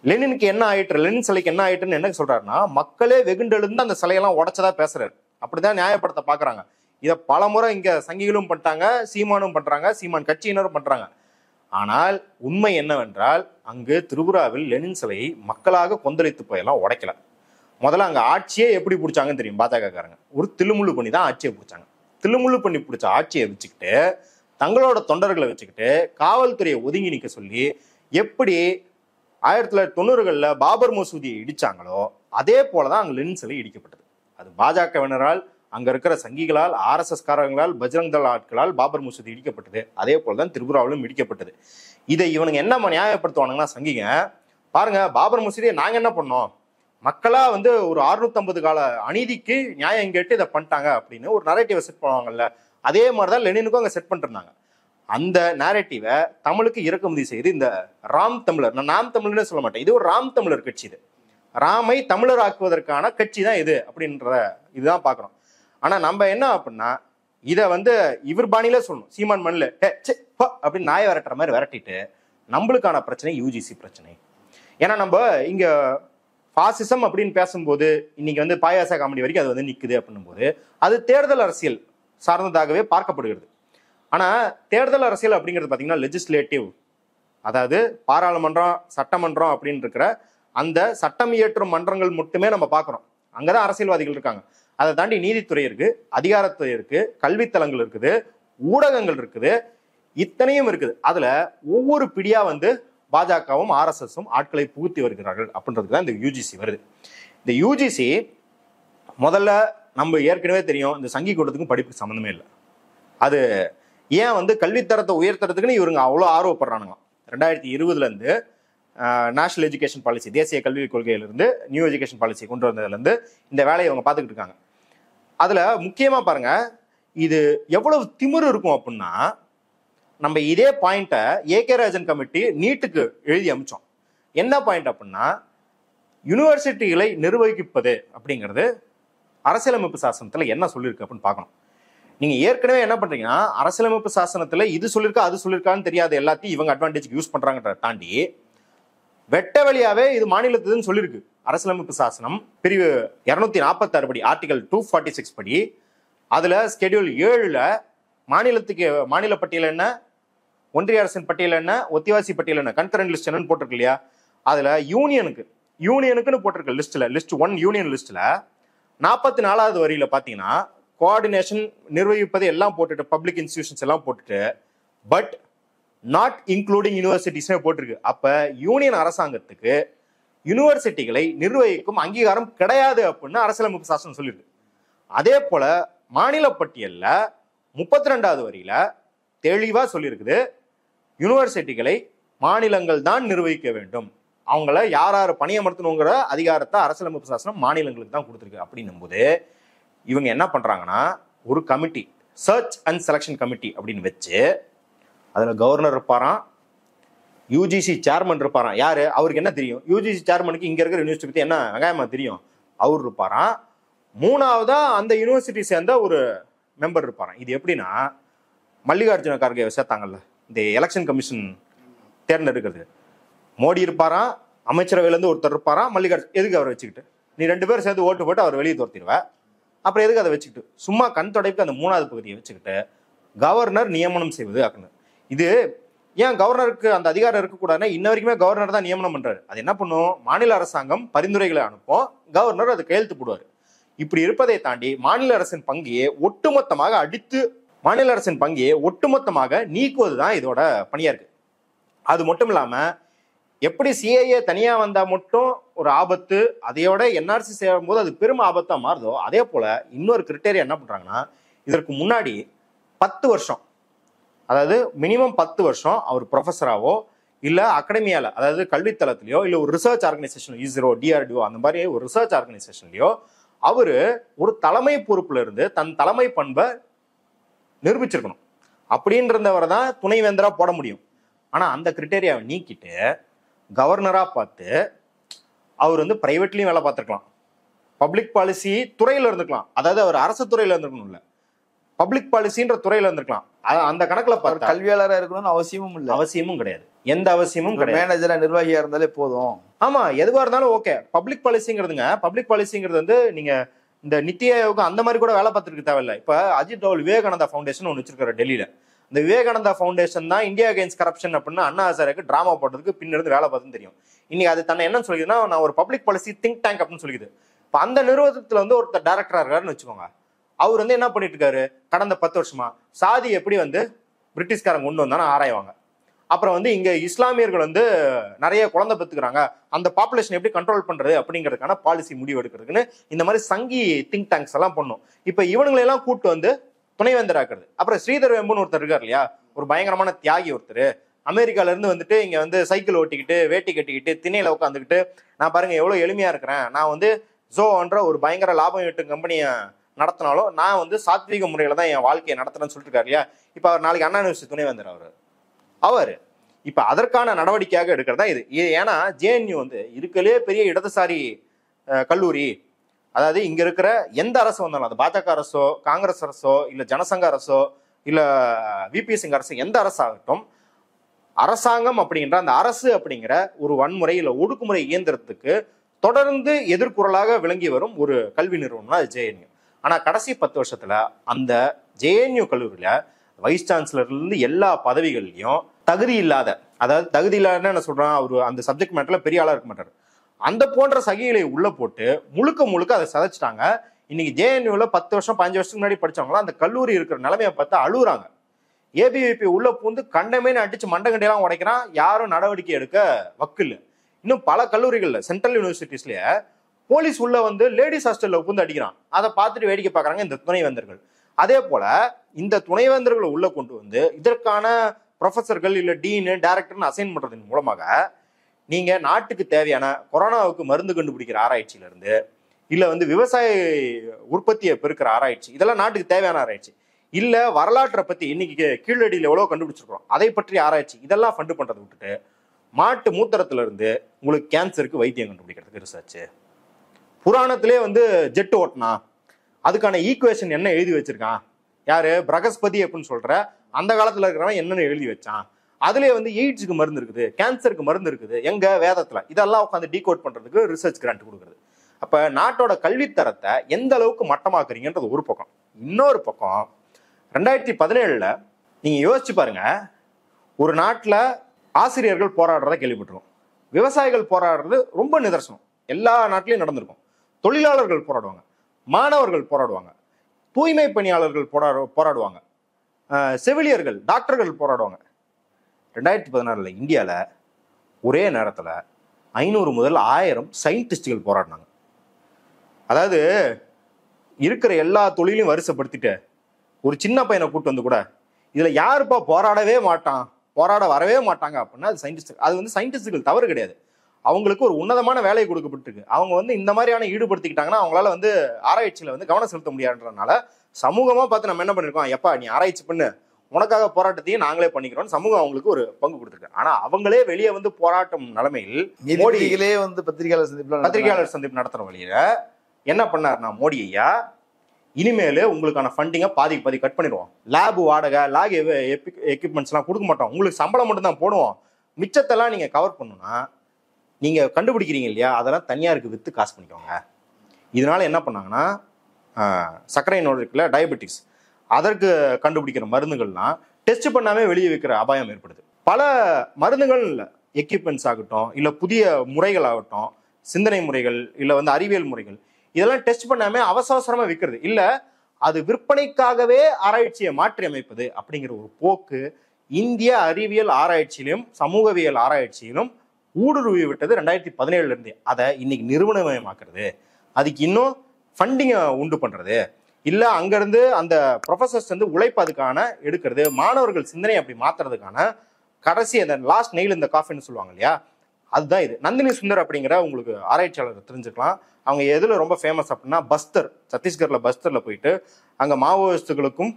லெனினுக்கு என்ன ஆயிட்டு, லெனின் சிலைக்கு என்ன ஆயிட்டுன்னு என்ன சொல்றாருன்னா, மக்களே வெகுண்டெழுந்து அந்த சிலையெல்லாம் உடைச்சதா பேசுறாரு. அப்படிதான் நியாயப்படுத்த பாக்குறாங்க. இதை பல முறை இங்க சங்கிகளும் பண்ணிட்டாங்க, சீமானும் பண்றாங்க, சீமான் கட்சியினரும் பண்றாங்க. ஆனால் உண்மை என்னவென்றால் அங்கு திரிபுராவில் லெனின் சிலையை மக்களாக கொந்தளித்து போயெல்லாம் உடைக்கல. முதல்ல அங்க ஆட்சியே எப்படி பிடிச்சாங்கன்னு தெரியும் பாஜக காரங்க. ஒரு தில்லுமுள்ளு பண்ணி தான் ஆட்சியை பிடிச்சாங்க. தில்லுமுள்ளு பண்ணி பிடிச்ச ஆட்சியை வச்சுக்கிட்டு தங்களோட தொண்டர்களை வச்சுக்கிட்டு காவல்துறையை ஒதுங்கி நிற்க சொல்லி எப்படி 1990 பாபர் மசூதியை இடிச்சாங்களோ அதே போலதான் அங்க லெனின் சிலை இடிக்கப்பட்டது. அது பாஜகவினரால், அங்க இருக்கிற சங்கிகளால், RSS காரங்களால், பஜ்ரங் தள் ஆட்களால் பாபர் மசூதி இடிக்கப்பட்டது. அதே போலதான் திரிபுராவிலும் இடிக்கப்பட்டது. இதை இவனுங்க என்ன நியாயப்படுத்துவானுங்கன்னா சங்கிங்க, பாருங்க பாபர் மசூதியை நாங்க என்ன பண்ணோம், மக்களா வந்து ஒரு 650 கால அநீதிக்கு நியாயம் கேட்டு இதை பண்ணிட்டாங்க அப்படின்னு ஒரு நரேட்டிவை செட் பண்ணுவாங்கல்ல, அதே மாதிரிதான் லெனினுக்கும் அங்க செட் பண்ணிட்டு இருந்தாங்க. அந்த நேரட்டிவை தமிழுக்கு இறக்குமதி செய்து இந்த ராம் தமிழர், நான் நாம் தமிழர்னு சொல்ல மாட்டேன், இது ஒரு ராம் தமிழர் கட்சி, இது ராமை தமிழர் ஆக்குவதற்கான கட்சி தான் இது அப்படின்ற இதுதான் பாக்குறோம். ஆனா நம்ம என்ன அப்படின்னா இதை வந்து இவர் பாணியில சொல்லணும், சீமான் மண்ணில் அப்படின்னு நாயை விரட்டுற மாதிரி விரட்டிட்டு நம்மளுக்கான பிரச்சனை யூஜிசி பிரச்சனை. ஏன்னா நம்ம இங்க பாசிசம் அப்படின்னு பேசும்போது இன்னைக்கு வந்து பாயாச காமெடி வரைக்கும் அது வந்து நிக்குது அப்படின்னும் போது அது தேர்தல் அரசியல் சார்ந்ததாகவே பார்க்கப்படுகிறது. ஆனா தேர்தல் அரசியல் அப்படிங்கிறது பாத்தீங்கன்னா லெஜிஸ்லேட்டிவ், அதாவது பாராளுமன்றம் சட்டமன்றம் அப்படின்னு இருக்கிற அந்த சட்டம் இயற்றும் மன்றங்கள் மட்டுமே நம்ம பார்க்குறோம். அங்கதான் அரசியல்வாதிகள் இருக்காங்க. அதை தாண்டி நீதித்துறை இருக்கு, அதிகாரத்துறை இருக்கு, கல்வித்தலங்கள் இருக்குது, ஊடகங்கள் இருக்குது, இத்தனையும் இருக்குது. அதுல ஒவ்வொரு பிடியா வந்து பாஜகவும் ஆர்எஸ்எஸும் ஆட்களை புகுத்தி வருகிறார்கள் அப்படின்றதுக்கு தான் இந்த யூஜிசி வருது. இந்த யூஜிசி முதல்ல நம்ம ஏற்கனவே தெரியும், இந்த சங்கி கூட்டத்துக்கும் படிப்புக்கு சம்மந்தமே இல்லை. அது ஏன் வந்து கல்வித்தரத்தை உயர்த்துறதுக்குன்னு இவங்க அவ்வளோ ஆர்வப்படுறானுங்க. 2020 இருந்து நேஷனல் எஜுகேஷன் பாலிசி, தேசிய கல்விக் கொள்கையிலிருந்து நியூ எஜுகேஷன் பாலிசி கொண்டு வந்ததுலேருந்து இந்த வேலையை அவங்க பார்த்துக்கிட்டு இருக்காங்க. அதுல முக்கியமா பாருங்க, இது எவ்வளவு திமிரு இருக்கும் அப்படின்னா, நம்ம இதே பாயிண்ட்டை ஏகே ராஜன் கமிட்டி நீட்டுக்கு எழுதி அமிச்சோம். என்ன பாயிண்ட் அப்படின்னா, யூனிவர்சிட்டிகளை நிர்வகிப்பது அப்படிங்கிறது அரசியலமைப்பு சாசனத்துல என்ன சொல்லியிருக்கு அப்படின்னு பார்க்கணும். நீங்க ஏற்கனவே என்ன பண்றீங்கன்னா, அரசியலமைப்பு சாசனத்துல இது சொல்லியிருக்கா அது சொல்லியிருக்கான்னு தெரியாத எல்லாத்தையும் இவங்க அட்வான்டேஜ்க்கு யூஸ் பண்றாங்கன்றத தாண்டி வெட்ட வழியாவே இது மாநிலத்துன்னு சொல்லியிருக்கு. அரசியலமைப்பு சாசனம் பிரிவு 246 படி, ஆர்டிகல் 246 படி, அதுல ஸ்கெடியூல் 7ல மாநிலத்துக்கு மாநில பட்டியல் என்ன, ஒன்றிய அரசின் பட்டியல் என்ன, ஒத்திவாசி பட்டியல் என்ன, கன்கரண்ட் லிஸ்ட் என்னன்னு போட்டிருக்கு இல்லையா. அதுல யூனியனுக்குன்னு போட்டிருக்கு லிஸ்ட் 1 யூனியன் லிஸ்ட்ல 44வது வரியில பாத்தீங்கன்னா கோஆர்டினேஷன் நிர்வகிப்பது எல்லாம் போட்டுட்டு பப்ளிக் இன்ஸ்டிடியூஷன்ஸ் எல்லாம் போட்டுட்டு பட் நாட் இன்க்ளூடிங் யூனிவர்சிட்டிஸ்னே போட்டிருக்கு. அப்ப யூனியன் அரசாங்கத்துக்கு யூனிவர்சிட்டிகளை நிர்வகிக்கும் அங்கீகாரம் கிடையாது அப்படின்னு அரசியலமைப்பு சாசனம் சொல்லியிருக்கு. அதே போல மாநில பட்டியல்ல 32வது வரியில தெளிவா சொல்லியிருக்குது, யூனிவர்சிட்டிகளை மாநிலங்கள் தான் நிர்வகிக்க வேண்டும், அவங்கள யார் யார் பணியமர்த்தணுங்கிற அதிகாரத்தை அரசியலமைப்பு சாசனம் மாநிலங்களுக்கு தான் கொடுத்துருக்கு. அப்படின்னும் போது இவங்க என்ன பண்றாங்கன்னா, ஒரு committee, search and selection committee அப்படின்னு வச்சு அதுல கவர்னர் இருப்பாராம், யூஜிசி சேர்மன் இருப்பாராம். யாரு? அவருக்கு என்ன தெரியும்? யூஜிசி சேர்மனுக்கு இங்க இருக்கிற யூனிவர்சிட்டி பத்தி என்ன வெங்காயமா தெரியும்? அவர் இருப்பாராம். 3வதா அந்த யூனிவர்சிட்டி சேர்ந்த ஒரு மெம்பர் இருப்பாராம். இது எப்படின்னா, மல்லிகார்ஜுன கார்கே சேர்த்தாங்கல்ல இந்த எலெக்ஷன் கமிஷன் தேர்ந்தெடுக்கிறது, மோடி இருப்பாராம், அமைச்சரவையிலேருந்து ஒருத்தர் இருப்பாராம், மல்லிகார்ஜுன். எதுக்கு அவரை வச்சுக்கிட்டு? நீ 2 பேரும் சேர்ந்து ஓட்டு போட்டு அவர் வெளியே துரத்திடுவ, அப்புறம் எதுக்கு அதை வச்சுக்கிட்டு? சும்மா கண் தொடைப்புக்கு அந்த 3வது பகுதியை வச்சுக்கிட்டு கவர்னர் நியமனம் செய்வது அப்படின்னு. இது ஏன் கவர்னருக்கு அந்த அதிகாரம் இருக்கக்கூடாதுன்னா, இன்ன வரைக்குமே கவர்னர் தான் நியமனம் பண்றாரு. அது என்ன பண்ணும், மாநில அரசாங்கம் பரிந்துரைகளை அனுப்பும், கவர்னர் அது கையெழுத்து போடுவார். இப்படி இருப்பதை தாண்டி மாநில அரசின் பங்கையே ஒட்டுமொத்தமாக நீக்குவதுதான் இதோட பணியா இருக்கு. அது மட்டும் இல்லாம, எப்படி சிஐஏ தனியா வந்தா மட்டும் ஒரு ஆபத்து, அதையோட என்ஆர்சி சேரும் போது அது பெரும் ஆபத்தா மாறுதோ, அதே போல இன்னொரு கிரிட்டேரியா என்ன பண்றாங்கன்னா, இதற்கு முன்னாடி 10 வருஷம், அதாவது மினிமம் 10 வருஷம் அவர் ப்ரொஃபஸராவோ இல்ல அகாடமியால, அதாவது கல்வித்தளத்திலயோ இல்ல ஒரு ரிசர்ச் ஆர்கனைசேஷன், இஸ்ரோ, டிஆர்டிஓ அந்த மாதிரி ஒரு ரிசர்ச் ஆர்கனைசேஷன்லயோ அவரு ஒரு தலைமை பொறுப்புல இருந்து தன் தலைமை பண்பை நிரூபிச்சிருக்கணும். அப்படின்றவரை தான் துணைவேந்தரா போட முடியும். ஆனா அந்த கிரிட்டேரியாவை நீக்கிட்டு கவர்னரா பார்த்து அவர் வந்து பிரைவேட்லயும் வேலை பார்த்திருக்கலாம், பப்ளிக் பாலிசி துறையில இருந்துக்கலாம், அதாவது அவர் அரசு துறையில இருந்திருக்கணும், இல்ல பப்ளிக் பாலிசின்ற துறையில இருந்திருக்கலாம். அந்த கணக்குல பார்த்தா கல்வியாளரா இருக்கணும்னு அவசியமும் கிடையாது, எந்த அவசியமும் கிடையாது. மேனேஜரா நிர்வாகியா இருந்தாலே போதும். ஆமா, எதுவா இருந்தாலும் ஓகே. பப்ளிக் பாலிசிங்கிறது வந்து நீங்க இந்த நித்தி ஆயோக் அந்த மாதிரி கூட வேலை பார்த்துருக்கு தேவையில்லை. இப்ப அஜித் டோவல் விவேகானந்தா ஃபவுண்டேஷன் ஒன்று வச்சிருக்காரு டெல்லியில. இந்த விவேகானந்தா ஃபவுண்டேஷன் தான் இந்தியா அகெயின்ஸ்ட் கரப்ஷன் அப்படின்னு அண்ணா ஹசாரேக்கு டிராமா போடுறதுக்கு பின்னிருந்து வேலை பார்த்துன்னு தெரியும். இன்னைக்கு அது தன்னை என்ன சொல்லிதுன்னா, நான் ஒரு பப்ளிக் பாலிசி திங்க் டேங்க் அப்படின்னு சொல்லிக்குது. இப்ப அந்த நிறுவனத்துல வந்து ஒருத்தர் டைரக்டரா இருக்காருன்னு வச்சுக்கோங்க. அவர் வந்து என்ன பண்ணிட்டு இருக்காரு, கடந்த 10 வருஷமா சாதி எப்படி வந்து பிரிட்டிஷ்காரங்க கொண்டு வந்தாலும் ஆராய்வாங்க. அப்புறம் வந்து இங்க இஸ்லாமியர்கள் வந்து நிறைய குழந்தை பெற்றுக்கிறாங்க, அந்த பாப்புலேஷன் எப்படி கண்ட்ரோல் பண்றது அப்படிங்கிறதுக்கான பாலிசி முடிவு எடுக்கிறதுக்குன்னு இந்த மாதிரி சங்கி திங்க் டேங்க்ஸ் எல்லாம் பண்ணும். இப்ப இவனுங்களெல்லாம் கூட்டு வந்து துணைவேந்தராக்குறது. அப்புறம் ஸ்ரீதர் வெம்புன்னு ஒருத்தர் இருக்காரு இல்லையா, ஒரு பயங்கரமான தியாகி ஒருத்தர், அமெரிக்கால இருந்து வந்துட்டு இங்க வந்து சைக்கிள் ஓட்டிக்கிட்டு வேட்டி கட்டிக்கிட்டு திணையில உட்காந்துக்கிட்டு, நான் பாருங்க எவ்வளவு எளிமையா இருக்கிறேன், நான் வந்து ஜோன்ற ஒரு பயங்கர லாபம் ஈட்டும் கம்பெனியை நடத்தினாலும் நான் வந்து சாத்வீக முறையில தான் என் வாழ்க்கையை நடத்துறேன்னு சொல்லிட்டு இருக்காரு இல்லையா. இப்ப அவர் நாளைக்கு அண்ணா யூனிவர்சிட்டி துணைவேந்தர் அவர் இப்ப அதற்கான நடவடிக்கையாக எடுக்கிறதா இது. ஏன்னா ஜேஎன்யூ வந்து இருக்கலே பெரிய இடதுசாரி கல்லூரி. அதாவது இங்க இருக்கிற எந்த அரசு வந்தாலும், அது பாஜக அரசோ காங்கிரஸ் அரசோ இல்ல ஜனசங்க அரசோ இல்ல விபி சிங் அரசு, எந்த அரசாகட்டும், அரசாங்கம் அப்படிங்கிற அந்த அரசு அப்படிங்கிற ஒரு வன்முறை இல்ல ஒடுக்குமுறை இயந்திரத்துக்கு தொடர்ந்து எதிர்குரலாக விளங்கி வரும் ஒரு கல்வி நிறுவனம் அது ஜேஎன்யூ. ஆனா கடைசி 10 வருஷத்துல அந்த ஜேஎன்யூ கல்லூரியில வைஸ் சான்சலர்ல இருந்து எல்லா பதவிகள்லையும் தகுதி இல்லாத, அதாவது தகுதி இல்லாத என்ன சொல்றான், அவரு அந்த சப்ஜெக்ட் மேட்டர்ல பெரிய ஆளா இருக்க மாட்டாரு, அந்த போன்ற சகிகளை உள்ள போட்டு முழுக்க அதை சதைச்சிட்டாங்க. இன்னைக்கு ஜேஎன்யூல 10 வருஷம் 15 வருஷத்துக்கு முன்னாடி படிச்சவங்களாம் அந்த கல்லூரி இருக்கிற நிலைமையை பார்த்து அழுகுறாங்க. ஏபிவிபி உள்ள பூந்து கண்டமேனு அடிச்சு மண்டகண்டையெல்லாம் உடைக்கிறான். யாரும் நடவடிக்கை எடுக்க வக்கில்ல. இன்னும் பல கல்லூரிகள்ல சென்ட்ரல் யூனிவர்சிட்டிஸ்லயே போலீஸ் உள்ள வந்து லேடிஸ் ஹாஸ்டல்ல பூந்து அடிக்கிறான். அதை பார்த்துட்டு வேடிக்கை பார்க்கறாங்க இந்த துணைவேந்தர்கள். அதே போல இந்த துணைவேந்தர்களை உள்ள கொண்டு வந்து இதற்கான ப்ரொஃபஸர்கள் இல்ல டீனு டைரக்டர்னு அசைன் பண்றதன் மூலமாக நீங்க நாட்டுக்கு தேவையான கொரோனாவுக்கு மருந்து கண்டுபிடிக்கிற ஆராய்ச்சியில இருந்து இல்ல வந்து விவசாய உற்பத்தியை பெருக்கிற ஆராய்ச்சி, இதெல்லாம் நாட்டுக்கு தேவையான ஆராய்ச்சி. இல்ல வரலாற்றை பத்தி இன்னைக்கு கீழடியில் எவ்வளவு கண்டுபிடிச்சிருக்கோம் அதை பற்றி ஆராய்ச்சி, இதெல்லாம் ஃபண்டு பண்றதை விட்டுட்டு மாட்டு மூத்திரத்துல இருந்து உங்களுக்கு கேன்சருக்கு வைத்தியம் கண்டுபிடிக்கிறதுக்கு ரிசர்ச். புராணத்திலே வந்து ஜெட் ஓட்டினா அதுக்கான ஈக்குவேஷன் என்ன எழுதி வச்சிருக்கான் யாரு, பிரகஸ்பதி அப்படின்னு சொல்ற அந்த காலத்துல இருக்கிறவன் என்னன்னு எழுதி வச்சான். அதுலயே வந்து எய்ட்ஸுக்கு மருந்து இருக்குது, கேன்சருக்கு மருந்து இருக்குது எங்க வேதத்துல. இதெல்லாம் உட்காந்து டீகோட் பண்றதுக்கு ரிசர்ச் கிராண்ட் கொடுக்குறது. அப்ப நாட்டோட கல்வித்தரத்தை எந்த அளவுக்கு மட்டமாக்குறீங்கன்றது ஒரு பக்கம். இன்னொரு பக்கம் 2017 நீங்க யோசிச்சு பாருங்க, ஒரு நாட்டுல ஆசிரியர்கள் போராடுறத கேள்விப்பட்டிருக்கோம், விவசாயிகள் போராடுறது ரொம்ப நிதர்சனம், எல்லா நாட்டிலையும் நடந்திருக்கும். தொழிலாளர்கள் போராடுவாங்க, மாணவர்கள் போராடுவாங்க, தூய்மை பணியாளர்கள் போராடுவாங்க, செவிலியர்கள் டாக்டர்கள் போராடுவாங்க. 2016 இந்தியால ஒரே நேரத்துல 500 முதல் 1000 சயின்டிஸ்டுகள் போராடினாங்க. அதாவது இருக்கிற எல்லா தொழிலையும் வரிசைப்படுத்திட்டு ஒரு சின்ன பையனை கூட்டு வந்து கூட இதுல யாருப்பா போராடவே மாட்டான், போராட வரவே மாட்டாங்க அப்படின்னா அது சயின்டிஸ்ட். அது வந்து சயின்டிஸ்டுகள் தவறு கிடையாது, அவங்களுக்கு ஒரு உன்னதமான வேலை கொடுக்கப்பட்டிருக்கு. அவங்க வந்து இந்த மாதிரியான ஈடுபடுத்திக்கிட்டாங்கன்னா அவங்களால வந்து ஆராய்ச்சியில வந்து கவனம் செலுத்த முடியாதுன்றதுனால சமூகமா பார்த்து நம்ம என்ன பண்ணிருக்கோம், எப்பா நீ ஆராய்ச்சி பண்ணு, உனக்காக போராட்டத்தையும் நாங்களே பண்ணிக்கிறோம், சமூகம் அவங்களுக்கு ஒரு பங்கு கொடுத்துருக்கு. ஆனா அவங்களே வெளியே வந்து போராட்டம் நிலைமையில் மோடிகளே வந்து பத்திரிகையாளர் சந்திப்பு நடத்துற வழியில என்ன பண்ணாருன்னா மோடி ஐயா, இனிமேல் உங்களுக்கான ஃபண்டிங்கை பாதி கட் பண்ணிடுவோம், லேபு வாடகை லேப் எக்யூப்மெண்ட்ஸ் எல்லாம் கொடுக்க மாட்டோம், உங்களுக்கு சம்பளம் மட்டும் தான் போடுவோம், மிச்சத்தெல்லாம் நீங்க கவர் பண்ணணும்னா நீங்க கண்டுபிடிக்கிறீங்க இல்லையா அதெல்லாம் தனியாருக்கு வித்து காசு பண்ணிக்கோங்க. இதனால என்ன பண்ணாங்கன்னா சர்க்கரை நோய் இருக்குல்ல, டயபெட்டிக்ஸ், அதற்கு கண்டுபிடிக்கிற மருந்துகள்லாம் டெஸ்ட் பண்ணாமே வெளியே வைக்கிற அபாயம் ஏற்படுது. பல மருந்துகள் இல்லை, எக்யூப்மெண்ட்ஸ் ஆகட்டும் இல்ல புதிய முறைகள் ஆகட்டும், சிந்தனை முறைகள் இல்ல வந்து அறிவியல் முறைகள், இதெல்லாம் டெஸ்ட் பண்ணாம அவசரமா விற்கிறது இல்ல, அது விற்பனைக்காகவே ஆராய்ச்சியை மாற்றி அமைப்பது அப்படிங்கிற ஒரு போக்கு இந்திய அறிவியல் ஆராய்ச்சியிலும் சமூகவியல் ஆராய்ச்சியிலும் ஊடுருவி விட்டது 2017 இருந்து. அதை இன்னைக்கு நிறுவனமயமாக்குறது, அதுக்கு இன்னும் ஃபண்டிங்கை உண்டு பண்றது இல்ல, அங்கிருந்து அந்த ப்ரொஃபசர்ஸ் வந்து உழைப்பு அதுக்கான எடுக்கிறது, மாணவர்கள் சிந்தனை அப்படி மாத்துறதுக்கான கடைசி அந்த லாஸ்ட் நெயில் இந்த காஃபின்னு சொல்லுவாங்க இல்லையா, அதுதான் இது. நந்தினி சுந்தர் அப்படிங்கிற உங்களுக்கு ஆராய்ச்சியாளர் தெரிஞ்சுக்கலாம். அவங்க எதுல ரொம்ப ஃபேமஸ் அப்படின்னா பஸ்தர், சத்தீஸ்கர்ல பஸ்தர்ல போயிட்டு அங்க மாவோயிஸ்டுகளுக்கும்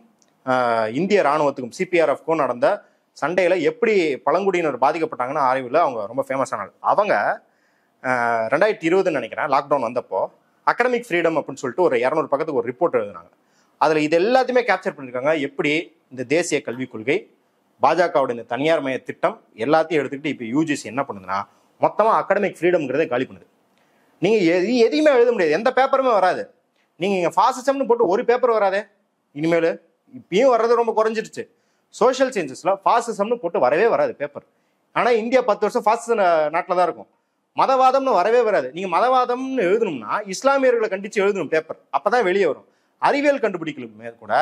இந்திய ராணுவத்துக்கும் சிபிஆர்எஃப்க்கும் நடந்த சண்டையில எப்படி பழங்குடியினர் பாதிக்கப்பட்டாங்கன்னு ஆய்வுல அவங்க ரொம்ப ஃபேமஸான. அவங்க 2020 நினைக்கிறேன் லாக்டவுன் வந்தப்போ அகடமிக் ஃப்ரீடம் அப்படின்னு சொல்லிட்டு ஒரு 200 பக்கத்துக்கு ஒரு ரிப்போர்ட் எழுதுனாங்க. அதுல இது எல்லாத்தையுமே கேப்சர் பண்ணிருக்காங்க. எப்படி இந்த தேசிய கல்விக் கொள்கை, பாஜகவோட இந்த தனியார் மய திட்டம் எல்லாத்தையும் எடுத்துக்கிட்டு இப்ப யூஜிசி என்ன பண்ணுதுன்னா மொத்தமா அகடமிக் ஃப்ரீடம்ங்கிறத காலி பண்ணுது. நீங்க எதையுமே எழுத முடியாது, எந்த பேப்பருமே வராது. நீங்க இங்க ஃபாசிசம்னு போட்டு ஒரு பேப்பர் வராதே, இனிமேல் இப்பயும் வர்றது ரொம்ப குறைஞ்சிருச்சு. சோஷியல் சயின்சஸ்ல ஃபாசிசம்னு போட்டு வரவே வராது பேப்பர். ஆனா இந்தியா 10 வருஷம் ஃபாசிச நாட்டில் தான் இருக்கும். மதவாதம்னு வரவே வராது. நீங்க மதவாதம்னு எழுதணும்னா இஸ்லாமியர்களை கண்டிச்சு எழுதணும் பேப்பர், அப்பதான் வெளியே வரும். அறிவியல் கண்டுபிடிக்கலுமே கூட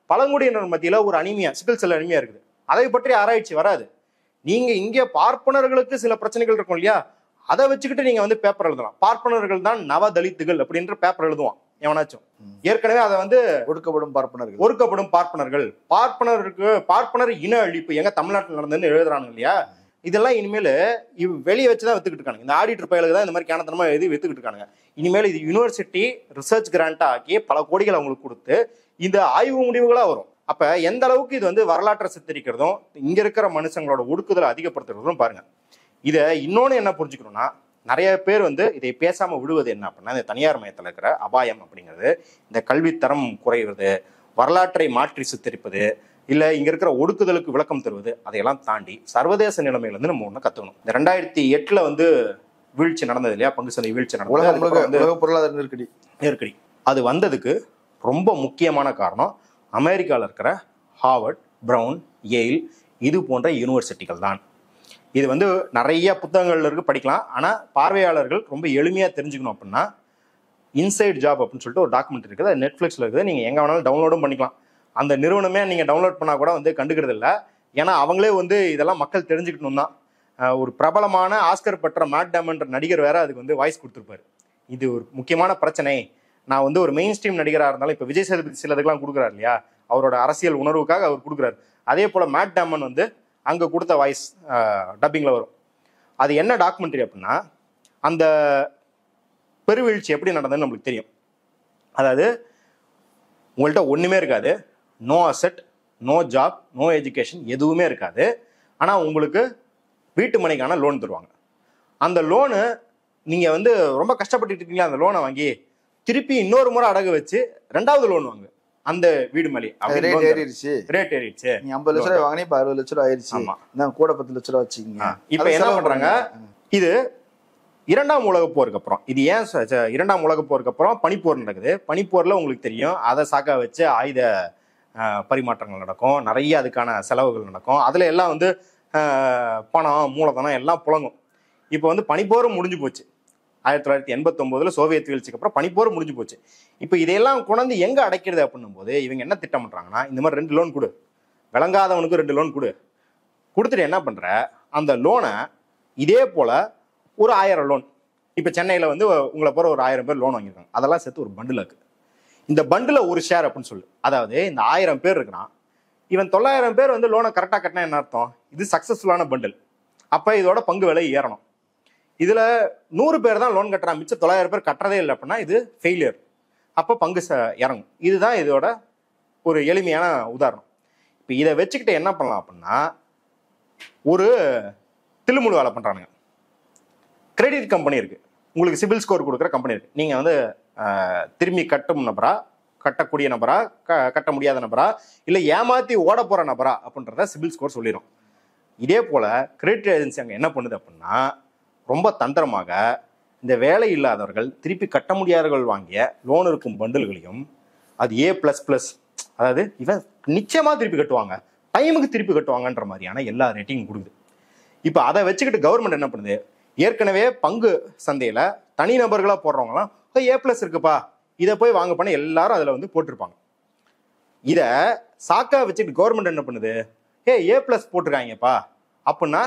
பழங்குடியினர் மத்தியில ஒரு அனிமியா, சிக்கல் செல் அனிமியா இருக்குது, அதை பற்றி ஆராய்ச்சி வராது. நீங்க இங்கே பார்ப்பனர்களுக்கு சில பிரச்சனைகள் இருக்கும் இல்லையா, அதை வச்சுக்கிட்டு நீங்க வந்து பேப்பர் எழுதலாம். பார்ப்பனர்கள் தான் நவ தலித்துகள் அப்படின்ற பேப்பர் எழுதுவான் எவனாச்சும். ஏற்கனவே அதை வந்து ஒடுக்கப்படும் பார்ப்பனர்கள், பார்ப்பனர் இன அழிப்பு எங்க தமிழ்நாட்டில் நடந்ததுன்னு எழுதுறாங்க இல்லையா. இதெல்லாம் இனிமேல் வெளியே வச்சுதான் வித்துக்கிட்டு இருக்காங்க. இந்த ஆடிட்டர் பயலுக்கு தான் இந்த மாதிரி கேனத்தனமா எழுதி வித்துக்கிட்டு இருக்காங்க. இனிமேல் இது யூனிவர்சிட்டி ரிசர்ச் கிராண்டா ஆக்கி பல கோடிகள் அவங்களுக்கு கொடுத்து இந்த ஆய்வு முடிவுகளா வரும். அப்ப எந்த அளவுக்கு இது வந்து வரலாற்றை சித்தரிக்கிறதும் இங்க இருக்கிற மனுஷங்களோட ஒடுக்குதலை அதிகப்படுத்துறதும் பாருங்க. இதை இன்னொன்னு என்ன புரிஞ்சுக்கணும்னா, நிறைய பேர் வந்து இதை பேசாம விடுவது என்ன அப்படின்னா, இந்த தனியார் மயத்தில் இருக்கிற அபாயம் அப்படிங்கிறது இந்த கல்வித்தரம் குறைவது, வரலாற்றை மாற்றி சித்தரிப்பது, இல்ல இங்க இருக்கிற ஒடுக்குதலுக்கு விளக்கம் தருவது, அதையெல்லாம் தாண்டி சர்வதேச நிலைமையில இருந்து நம்ம ஒண்ணு கத்துக்கணும். இந்த 2008 வந்து வீழ்ச்சி நடந்தது இல்லையா, பங்கு சந்தை வீழ்ச்சி உலக நடந்தது, பொருளாதார நெருக்கடி. அது வந்ததுக்கு ரொம்ப முக்கியமான காரணம் அமெரிக்காவில் இருக்கிற ஹார்வர்ட், பிரவுன், ஏல் இது போன்ற யூனிவர்சிட்டிகள் தான். இது வந்து நிறைய புத்தகங்கள்ல இருக்கு, படிக்கலாம். ஆனால் பார்வையாளர்கள் ரொம்ப எளிமையாக தெரிஞ்சுக்கணும் அப்படின்னா இன்சைட் ஜாப் அப்படின்னு சொல்லிட்டு ஒரு டாக்குமெண்ட் இருக்குது, அது நெட்ஃப்ளிக்ஸில் இருக்குது, நீங்கள் எங்கே வேணாலும் டவுன்லோடும் பண்ணிக்கலாம். அந்த நிறுவனமே நீங்கள் டவுன்லோட் பண்ணால் கூட வந்து கண்டுக்கிறது இல்லை. ஏன்னா அவங்களே வந்து இதெல்லாம் மக்கள் தெரிஞ்சுக்கணும் தான். ஒரு பிரபலமான ஆஸ்கர் பெற்ற மேட் டேமன்ற நடிகர் வேற அதுக்கு வந்து வாய்ஸ் கொடுத்துருப்பாரு. இது ஒரு முக்கியமான பிரச்சனை. நான் வந்து ஒரு மெயின் ஸ்ட்ரீம் நடிகராக இருந்தாலும் இப்போ விஜய் சேதுபதி சிலதுக்கெல்லாம் கொடுக்குறாரு இல்லையா, அவரோட அரசியல் உணர்வுக்காக அவர் கொடுக்குறாரு. அதே போல் மேட் டேமன் வந்து அங்கே கொடுத்த வாய்ஸ் டப்பிங்கில் வரும். அது என்ன டாக்குமெண்ட்ரி அப்படின்னா, அந்த பெருவீழ்ச்சி எப்படி நடந்ததுன்னு நம்மளுக்கு தெரியும். அதாவது உங்கள்கிட்ட ஒன்றுமே இருக்காது, no asset, no job, no education, எதுவுமே இருக்காது. ஆனால் உங்களுக்கு வீட்டு மனைக்கான லோன் தருவாங்க. அந்த லோனு நீங்கள் வந்து ரொம்ப கஷ்டப்பட்டு இருக்கீங்களா, அந்த லோனை வாங்கி திருப்பி இன்னொரு முறை அடகு வச்சு 2வது லோன் வாங்க அந்த வீடு மேலே. ரேட் ஏறிடுச்சு. நீ 50 லட்ச ரூபாய் வாங்கினே 60 லட்ச ரூபாய் ஆயிடுச்சு. நான் கூட 10 லட்ச ரூபாய் வச்சுக்கீங்க. இப்போ என்ன பண்றாங்க, இது 2ஆம் உலகப் போருக்கு அப்புறம், இது ஏன் 2ஆம் உலகப் போருக்கு அப்புறம் பனிப்போர் நடக்குது. பனிப்போர்ல உங்களுக்கு தெரியும், அதை சாக்கா வச்சு ஆயுத பரிமாற்றங்கள் நடக்கும், நிறைய அதுக்கான செலவுகள் நடக்கும். அதுல எல்லாம் வந்து பணம், மூலதனம் எல்லாம் புழங்கும். இப்போ வந்து பனிப்போரும் முடிஞ்சு போச்சு. 1989 சோவியத் வீழ்ச்சிக்கு அப்புறம் பனிப்போர் முடிஞ்சு போச்சு. இப்போ இதையெல்லாம் கொண்டு எங்க அடைக்கிறது அப்படின்னும் போது இவங்க என்ன திட்டம் பண்றாங்கன்னா, இந்த மாதிரி 2 லோன் கொடு, விளங்காதவனுக்கு 2 லோன் கொடுத்துட்டு என்ன பண்ற, அந்த லோனை இதே போல ஒரு 1000 லோன். இப்போ சென்னையில வந்து உங்களை போற ஒரு 1000 பேர் லோன் வாங்கியிருக்காங்க, அதெல்லாம் சேர்த்து ஒரு பண்டில் இருக்கு. இந்த பண்டில் ஒரு ஷேர் அப்படின்னு சொல்லு. அதாவது இந்த 1000 பேர் இருக்கிறான், இவன் 900 பேர் வந்து லோனை கரெக்டா கட்டினா என்ன அர்த்தம், இது சக்சஸ்ஃபுல்லான பண்டில். அப்ப இதோட பங்கு விலை ஏறணும். இதுல 100 பேர் தான் லோன் கட்டுறான், மிச்சம் 900 பேர் கட்டுறதே இல்லை அப்படின்னா இது ஃபெயிலியர். அப்ப பங்கு இறங்கும். இதுதான் இதோட ஒரு எளிமையான உதாரணம். இப்ப இதை வச்சுக்கிட்டு என்ன பண்ணலாம் அப்படின்னா, ஒரு தில்லுமுழு வேலை பண்றானுங்க. கிரெடிட் கம்பெனி இருக்கு, உங்களுக்கு சிபில் ஸ்கோர் கொடுக்குற கம்பெனி இருக்கு. நீங்க வந்து திரும்பி கட்டும் நபரா, கட்டக்கூடிய நபரா, கட்ட முடியாத நபரா, இல்ல ஏமாத்தி ஓட போற நபரா அப்படின்றத சிபில் ஸ்கோர் சொல்லிடும். இதே போல கிரெடிட் ஏஜென்சி அங்க என்ன பண்ணுது அப்படின்னா, ரொம்ப தந்திரமாக இந்த வேலை இல்லாதவர்கள் திருப்பி கட்ட முடியாதவர்கள் வாங்கிய லோன் இருக்கும் பண்டில்களையும் அது A++, அதாவது இவன் நிச்சயமா திருப்பி கட்டுவாங்க, டைமுக்கு திருப்பி கட்டுவாங்கன்ற மாதிரியான எல்லா ரேட்டிங்கும் கொடுக்குது. இப்போ அதை வச்சுக்கிட்டு கவர்மெண்ட் என்ன பண்ணுது, ஏற்கனவே பங்கு சந்தையில தனிநபர்களா போடுறவங்களாம் A+ இருக்குப்பா, இதை போய் வாங்க பண்ண எல்லாரும் அதுல வந்து போட்டிருப்பாங்க. இதை சாக்கா வச்சுட்டு கவர்மெண்ட் என்ன பண்ணுது, A+ போட்டிருக்காங்கப்பா அப்படின்னா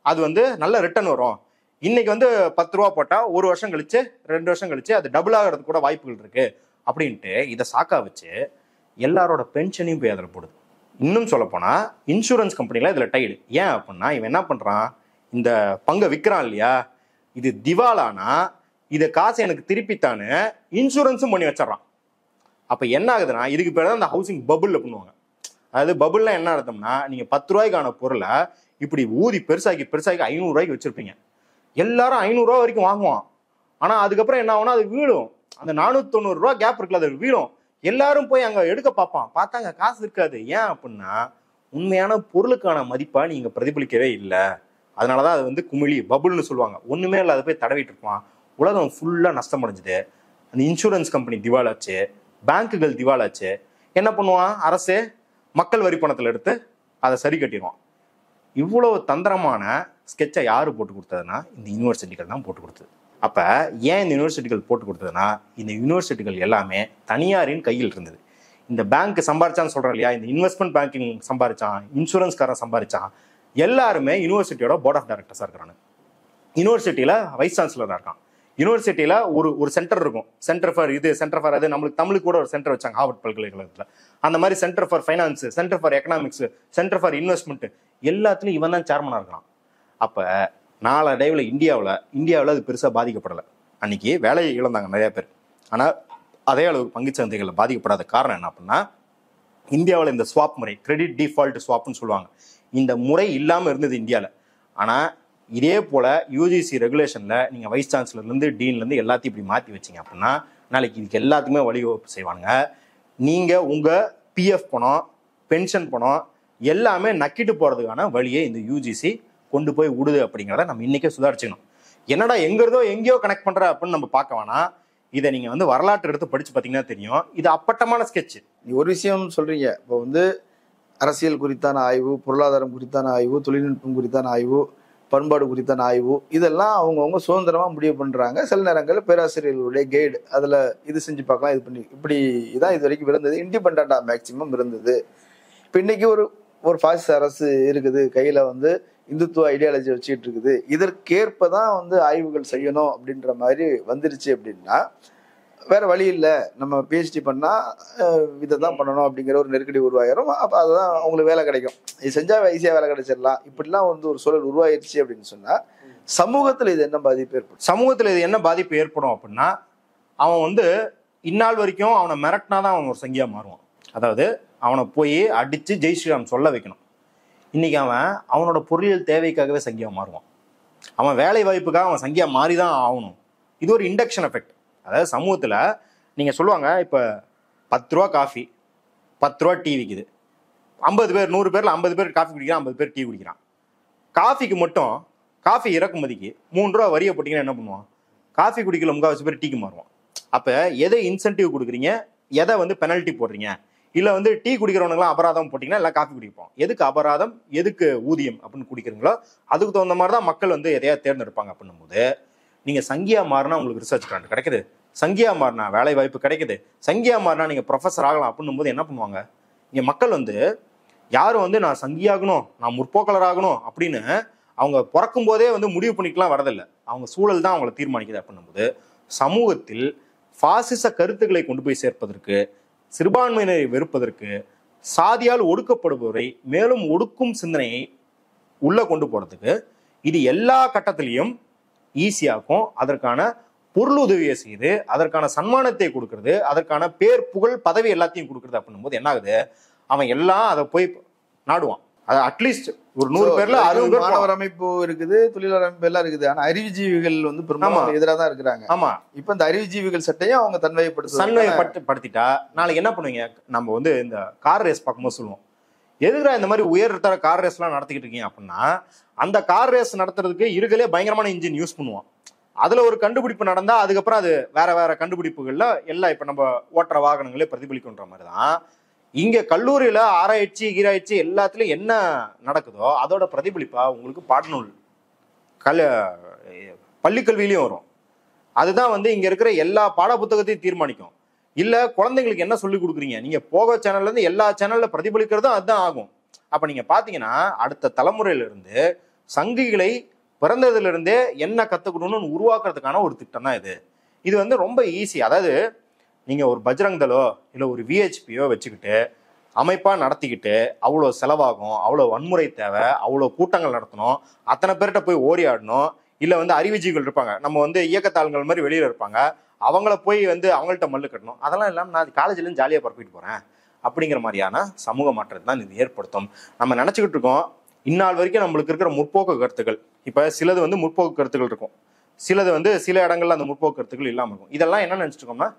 அது வந்து நல்ல ரிட்டர்ன் வரும். இன்னைக்கு வந்து 10 ரூபா போட்டா 1 வருஷம் கழிச்சு 2 வருஷம் கழிச்சு அது டபுள் ஆகிறதுக்கு கூட வாய்ப்புகள் இருக்கு அப்படின்ட்டு இதை சாக்கா வச்சு எல்லாரோட பென்ஷனையும் போய் அதில் போடுது. இன்னும் சொல்ல போனா இன்சூரன்ஸ் கம்பெனில இதுல டைடு. ஏன் அப்படின்னா இவன் என்ன பண்றான், இந்த பங்கை விற்கிறான் இல்லையா, இது திவாலானா இதை காசு எனக்கு திருப்பித்தானு இன்சூரன்ஸும் பண்ணி வச்சிடறான். அப்ப என்ன ஆகுதுன்னா, இதுக்கு பேர் தான் இந்த ஹவுசிங் பபுள் பண்ணுவாங்க. அதாவது பபுள்னா என்ன அர்த்தம்னா, நீங்க 10 ரூபாய்க்கான பொருளை இப்படி ஊதி பெருசாக்கி 500 ரூபாய்க்கு வச்சிருப்பீங்க. எல்லாரும் 500 ரூபா வரைக்கும் வாங்குவான். ஆனா அதுக்கப்புறம் என்ன ஆகும்னா அது வீழும். அந்த 490 ரூபா கேப் இருக்குல்ல, அது வீழும். எல்லாரும் போய் அங்க எடுக்க பார்ப்பான், பார்த்தாங்க காசு இருக்காது. ஏன் அப்படின்னா உண்மையான பொருளுக்கான மதிப்பா நீங்க பிரதிபலிக்கவே இல்லை. அதனாலதான் அது வந்து குமிழி பபுள்னு சொல்லுவாங்க. ஒண்ணுமே இல்லாத போய் தடவிட்டு இருப்பான். உலகம் ஃபுல்லா நஷ்டம் அடைஞ்சுது. அந்த இன்சூரன்ஸ் கம்பெனி திவாலாச்சு, பேங்குகள் திவாலாச்சு. என்ன பண்ணுவான், அரசு மக்கள் வரி பணத்துல எடுத்து அதை சரி கட்டிடுவான். இவ்வளவு தந்திரமான ஸ்கெட்சை யாரு போட்டு கொடுத்ததுன்னா இந்த யூனிவர்சிட்டிகள் தான் போட்டு கொடுத்தது. அப்ப ஏன் இந்த யூனிவர்சிட்டிகள் போட்டு கொடுத்ததுன்னா, இந்த யூனிவர்சிட்டிகள் எல்லாமே தனியாரின் கையில் இருந்தது. இந்த பேங்க் சம்பாரிச்சான்னு சொல்றேன் இல்லையா, இந்த இன்வெஸ்ட்மெண்ட் பேங்கிங் சம்பாரிச்சான், இன்சூரன்ஸ்காரன் சம்பாரிச்சான், எல்லாருமே யூனிவர்சிட்டியோட போர்ட் ஆஃப் டைரக்டர்ஸா இருக்கிறாங்க. யூனிவர்சிட்டியில வைஸ் சான்சலரா இருக்கான். யூனிவர்சிட்டியில ஒரு சென்டர் இருக்கும், சென்டர் ஃபார் இது, சென்டர் ஃபார் அது. நம்மளுக்கு தமிழுக்கு கூட ஒரு சென்டர் வச்சாங்க ஹார்வர்ட் பல்கலைக்கழகத்துல. அந்த மாதிரி centre for finance, centre for economics, centre for investment, எல்லாத்துலயும் இவன் தான் சேர்மனா இருக்கான். அப்ப நாளடைவில் இந்தியாவில் அது பெருசா பாதிக்கப்படலை. அன்னைக்கு வேலையை இழந்தாங்க நிறைய பேர். ஆனா அதே அளவு பங்குச்சந்தைகளில் பாதிக்கப்படாத காரணம் என்ன அப்படின்னா, இந்தியாவில் இந்த ஸ்வாப் முறை, கிரெடிட் டிஃபால்ட் ஸ்வாப்னு சொல்லுவாங்க, இந்த முறை இல்லாம இருந்தது இந்தியாவில். ஆனா இதே போல யூஜிசி ரெகுலேஷன்ல நீங்க வைஸ் சான்சலர்ல இருந்து டீன்ல இருந்து எல்லாத்தையும் இப்படி மாத்தி வச்சீங்க அப்படின்னா நாளைக்கு இதுக்கு எல்லாத்துக்குமே வழிவகுப்பு செய்வாங்க. நீங்க உங்க பிஎஃப் பணம், பென்ஷன் பணம் எல்லாமே நக்கிட்டு போறதுக்கான வழியை இந்த யூஜிசி கொண்டு போய் விடுது அப்படிங்கிறத நம்ம இன்னைக்கே சுதாரிச்சுக்கணும். என்னடா எங்கேயோ கனெக்ட் பண்ற அப்படின்னு நம்ம பார்க்க வேணாம். இதை நீங்க வந்து வரலாற்று எடுத்து படிச்சு பார்த்தீங்கன்னா தெரியும். இது அப்பட்டமான ஸ்கெட்ச். ஒரு விஷயம் சொல்றீங்க, இப்போ வந்து அரசியல் குறித்தான ஆய்வு, பொருளாதாரம் குறித்தான ஆய்வு, தொழில்நுட்பம் குறித்தான ஆய்வு, பண்பாடு குறித்தான ஆய்வு, இதெல்லாம் அவங்கவுங்க சுதந்திரமா முடிவு பண்றாங்க. சில நேரங்களில் பேராசிரியர்களுடைய கைடு அதுல இது செஞ்சு பார்க்கலாம், இது பண்ணி இப்படி இதான் இது வரைக்கும் இருந்தது. இண்டிபெண்டா மேக்சிமம் இருந்தது. இப்போ இன்னைக்கு ஒரு பாசிச அரசு இருக்குது, கையில வந்து இந்துத்துவ ஐடியாலஜி வச்சுக்கிட்டு இருக்குது. இதற்கேற்பதான் வந்து ஆய்வுகள் செய்யணும் அப்படின்ற மாதிரி வந்துருச்சு. அப்படின்னா வேற வழி இல்லை, நம்ம பிஹெச்டி பண்ணா இதை தான் பண்ணணும் அப்படிங்கிற ஒரு நெருக்கடி உருவாயிரும். அப்போ அதுதான் அவங்களுக்கு வேலை கிடைக்கும். இது செஞ்சா ஈஸியாக வேலை கிடைச்சிடலாம். இப்படிலாம் வந்து ஒரு சூழல் உருவாயிருச்சு அப்படின்னு சொன்னா சமூகத்தில் இது என்ன பாதிப்பு ஏற்படும்? சமூகத்தில் இது என்ன பாதிப்பு ஏற்படும் அப்படின்னா, அவன் வந்து இந்நாள் வரைக்கும் அவனை மிரட்டினாதான் அவன் ஒரு சங்கியா மாறுவான். அதாவது அவனை போய் அடிச்சு ஜெய் ஸ்ரீராம் சொல்ல வைக்கணும். இன்னைக்கு அவனோட பொருளியல் தேவைக்காகவே சங்கியா மாறுவான். அவன் வேலை வாய்ப்புக்காக அவன் சங்கியா மாறிதான் ஆகணும். இது ஒரு இண்டக்ஷன் எஃபெக்ட். அதாவது சமூகத்தில் நீங்கள் சொல்லுவாங்க, இப்போ 10 ரூபா காஃபி, 10 ரூபா டீ விற்குது. 50 பேர் 100 பேரில் 50 பேர் காஃபி குடிக்கிறான், 50 பேர் டீ குடிக்கிறான். காஃபிக்கு மட்டும் காஃபி இறக்குமதிக்கு 3 ரூபா வரியை போட்டிங்கன்னா என்ன பண்ணுவான்? காஃபி குடிக்கல 3/4 பேர் டீக்கு மாறுவான். அப்போ எதை இன்சென்டிவ் கொடுக்குறீங்க, எதை வந்து பெனல்ட்டி போடுறீங்க? இல்லை வந்து டீ குடிக்கிறவனுங்களாம் அபராதம் போட்டிங்கன்னா எல்லாம் காஃபி குடிப்போம். எதுக்கு அபராதம், எதுக்கு ஊதியம் அப்படின்னு குடிக்கிறீங்களோ அதுக்கு தகுந்த மாதிரி தான் மக்கள் வந்து எதையா தேர்ந்தெடுப்பாங்க. அப்படின்னும் போது நீங்கள் சங்கியா மாறினா உங்களுக்கு ரிசர்ச் கிராண்ட் கிடைக்குது, சங்கியா மாறினா வேலை வாய்ப்பு கிடைக்குது, சங்கியா மாறினா நீங்கள் ப்ரொஃபஸர் ஆகலாம் அப்படின்னும் போது என்ன பண்ணுவாங்க? இங்கே மக்கள் வந்து யாரும் வந்து நான் சங்கியாகணும், நான் முற்போக்கலர் ஆகணும் அப்படின்னு அவங்க பிறக்கும் போதே வந்து முடிவு பண்ணிக்கலாம் வரதில்லை. அவங்க சூழல் தான் அவங்களை தீர்மானிக்குது. அப்படின்னும் போது சமூகத்தில் பாசிச கருத்துக்களை கொண்டு போய் சேர்ப்பதற்கு, சிறுபான்மையினரை வெறுப்பதற்கு, சாதியால் ஒடுக்கப்படுபவரை மேலும் ஒடுக்கும் சிந்தனையை உள்ள கொண்டு போறதுக்கு இது எல்லா கட்டத்திலையும் ஈஸியாகும். அதற்கான பொருள் உதவியை செய்து, அதற்கான சன்மானத்தை கொடுக்கறது, அதற்கான பேர் புகழ் பதவி எல்லாத்தையும் கொடுக்கறது. அப்படின்னும் போது என்ன ஆகுது? அவன் எல்லாம் அதை போய் நாடுவான். அது அட்லீஸ்ட் ஒரு 100 பேர்ல 60 பேர். மாணவர் அமைப்பு இருக்குது, தொழிலாளர் அமைப்பு எல்லாம் இருக்குது. ஆனா அறிவுஜீவிகள் வந்து பெரும்பாலும் எதிராக தான் இருக்கிறாங்க. ஆமா, இப்ப இந்த அறிவுஜீவிகள் சட்டையும் அவங்க தன்மைப்படுத்திட்டா நாளைக்கு என்ன பண்ணுவீங்க? நம்ம வந்து இந்த கார் ரேஸ் பார்க்கும்போது சொல்லுவோம், எதுக்குடா இந்த மாதிரி உயர்தர கார் ரேஸ் எல்லாம் நடத்திக்கிட்டு இருக்கீங்க அப்படின்னா, அந்த கார் ரேஸ் நடத்துறதுக்கு இருக்கலே பயங்கரமான இன்ஜின் யூஸ் பண்ணுவான். அதுல ஒரு கண்டுபிடிப்பு நடந்தா அதுக்கப்புறம் அது வேற வேற கண்டுபிடிப்புகள்ல எல்லாம் இப்ப நம்ம ஓட்டுற வாகனங்களே பிரதிபலிக்குன்ற மாதிரிதான் இங்க கல்லூரியில ஆராய்ச்சி ஈராய்ச்சி எல்லாத்துலயும் என்ன நடக்குதோ அதோட பிரதிபலிப்பா உங்களுக்கு பாடநூல் பள்ளிக்கல்வியிலையும் வரும். அதுதான் வந்து இங்க இருக்கிற எல்லா பாட புத்தகத்தையும் தீர்மானிக்கும். இல்ல குழந்தைங்களுக்கு என்ன சொல்லி கொடுக்குறீங்க, நீங்க போக சேனல்ல இருந்து எல்லா சேனல்ல பிரதிபலிக்கிறதும் அதுதான் ஆகும். அப்ப நீங்க பாத்தீங்கன்னா அடுத்த தலைமுறையில இருந்து சங்கிகளை பிறந்ததுல இருந்தே என்ன கத்துக்கணும்னு உருவாக்குறதுக்கான ஒரு திட்டம் தான் இது. இது வந்து ரொம்ப ஈஸி. அதாவது நீங்க ஒரு பஜ்ரங் தளோ இல்ல ஒரு விஹெச்பியோ வச்சுக்கிட்டு அமைப்பா நடத்திக்கிட்டு அவ்வளோ செலவாகும், அவ்வளோ வன்முறை தேவை, அவ்வளோ கூட்டங்கள் நடத்தணும், அத்தனை பேர்கிட்ட போய் ஓரி ஆடணும். இல்ல வந்து அறிவுஜீவிகள் இருப்பாங்க, நம்ம வந்து இயக்கத்தாள்கள் மாதிரி வெளியில இருப்பாங்க, அவங்கள போய் வந்து அவங்கள்ட்ட மல்லு கட்டணும். அதெல்லாம் இல்லாமல் நான் காலேஜ்லேருந்து ஜாலியாக பரப்பிட்டு போறேன் அப்படிங்கிற மாதிரியான சமூக மாற்றத்தை தான் இது ஏற்படுத்தும். நம்ம நினைச்சுக்கிட்டு இருக்கோம் இந்நாள் வரைக்கும் நம்மளுக்கு இருக்கிற முற்போக்கு கருத்துக்கள், இப்ப சிலது வந்து முற்போக்கு கருத்துக்கள் இருக்கும், சிலது வந்து சில இடங்கள்ல அந்த முற்போக்கு கருத்துக்கள் இல்லாமல் இருக்கும். இதெல்லாம் என்ன நினைச்சிட்டு இருக்கோம்னா,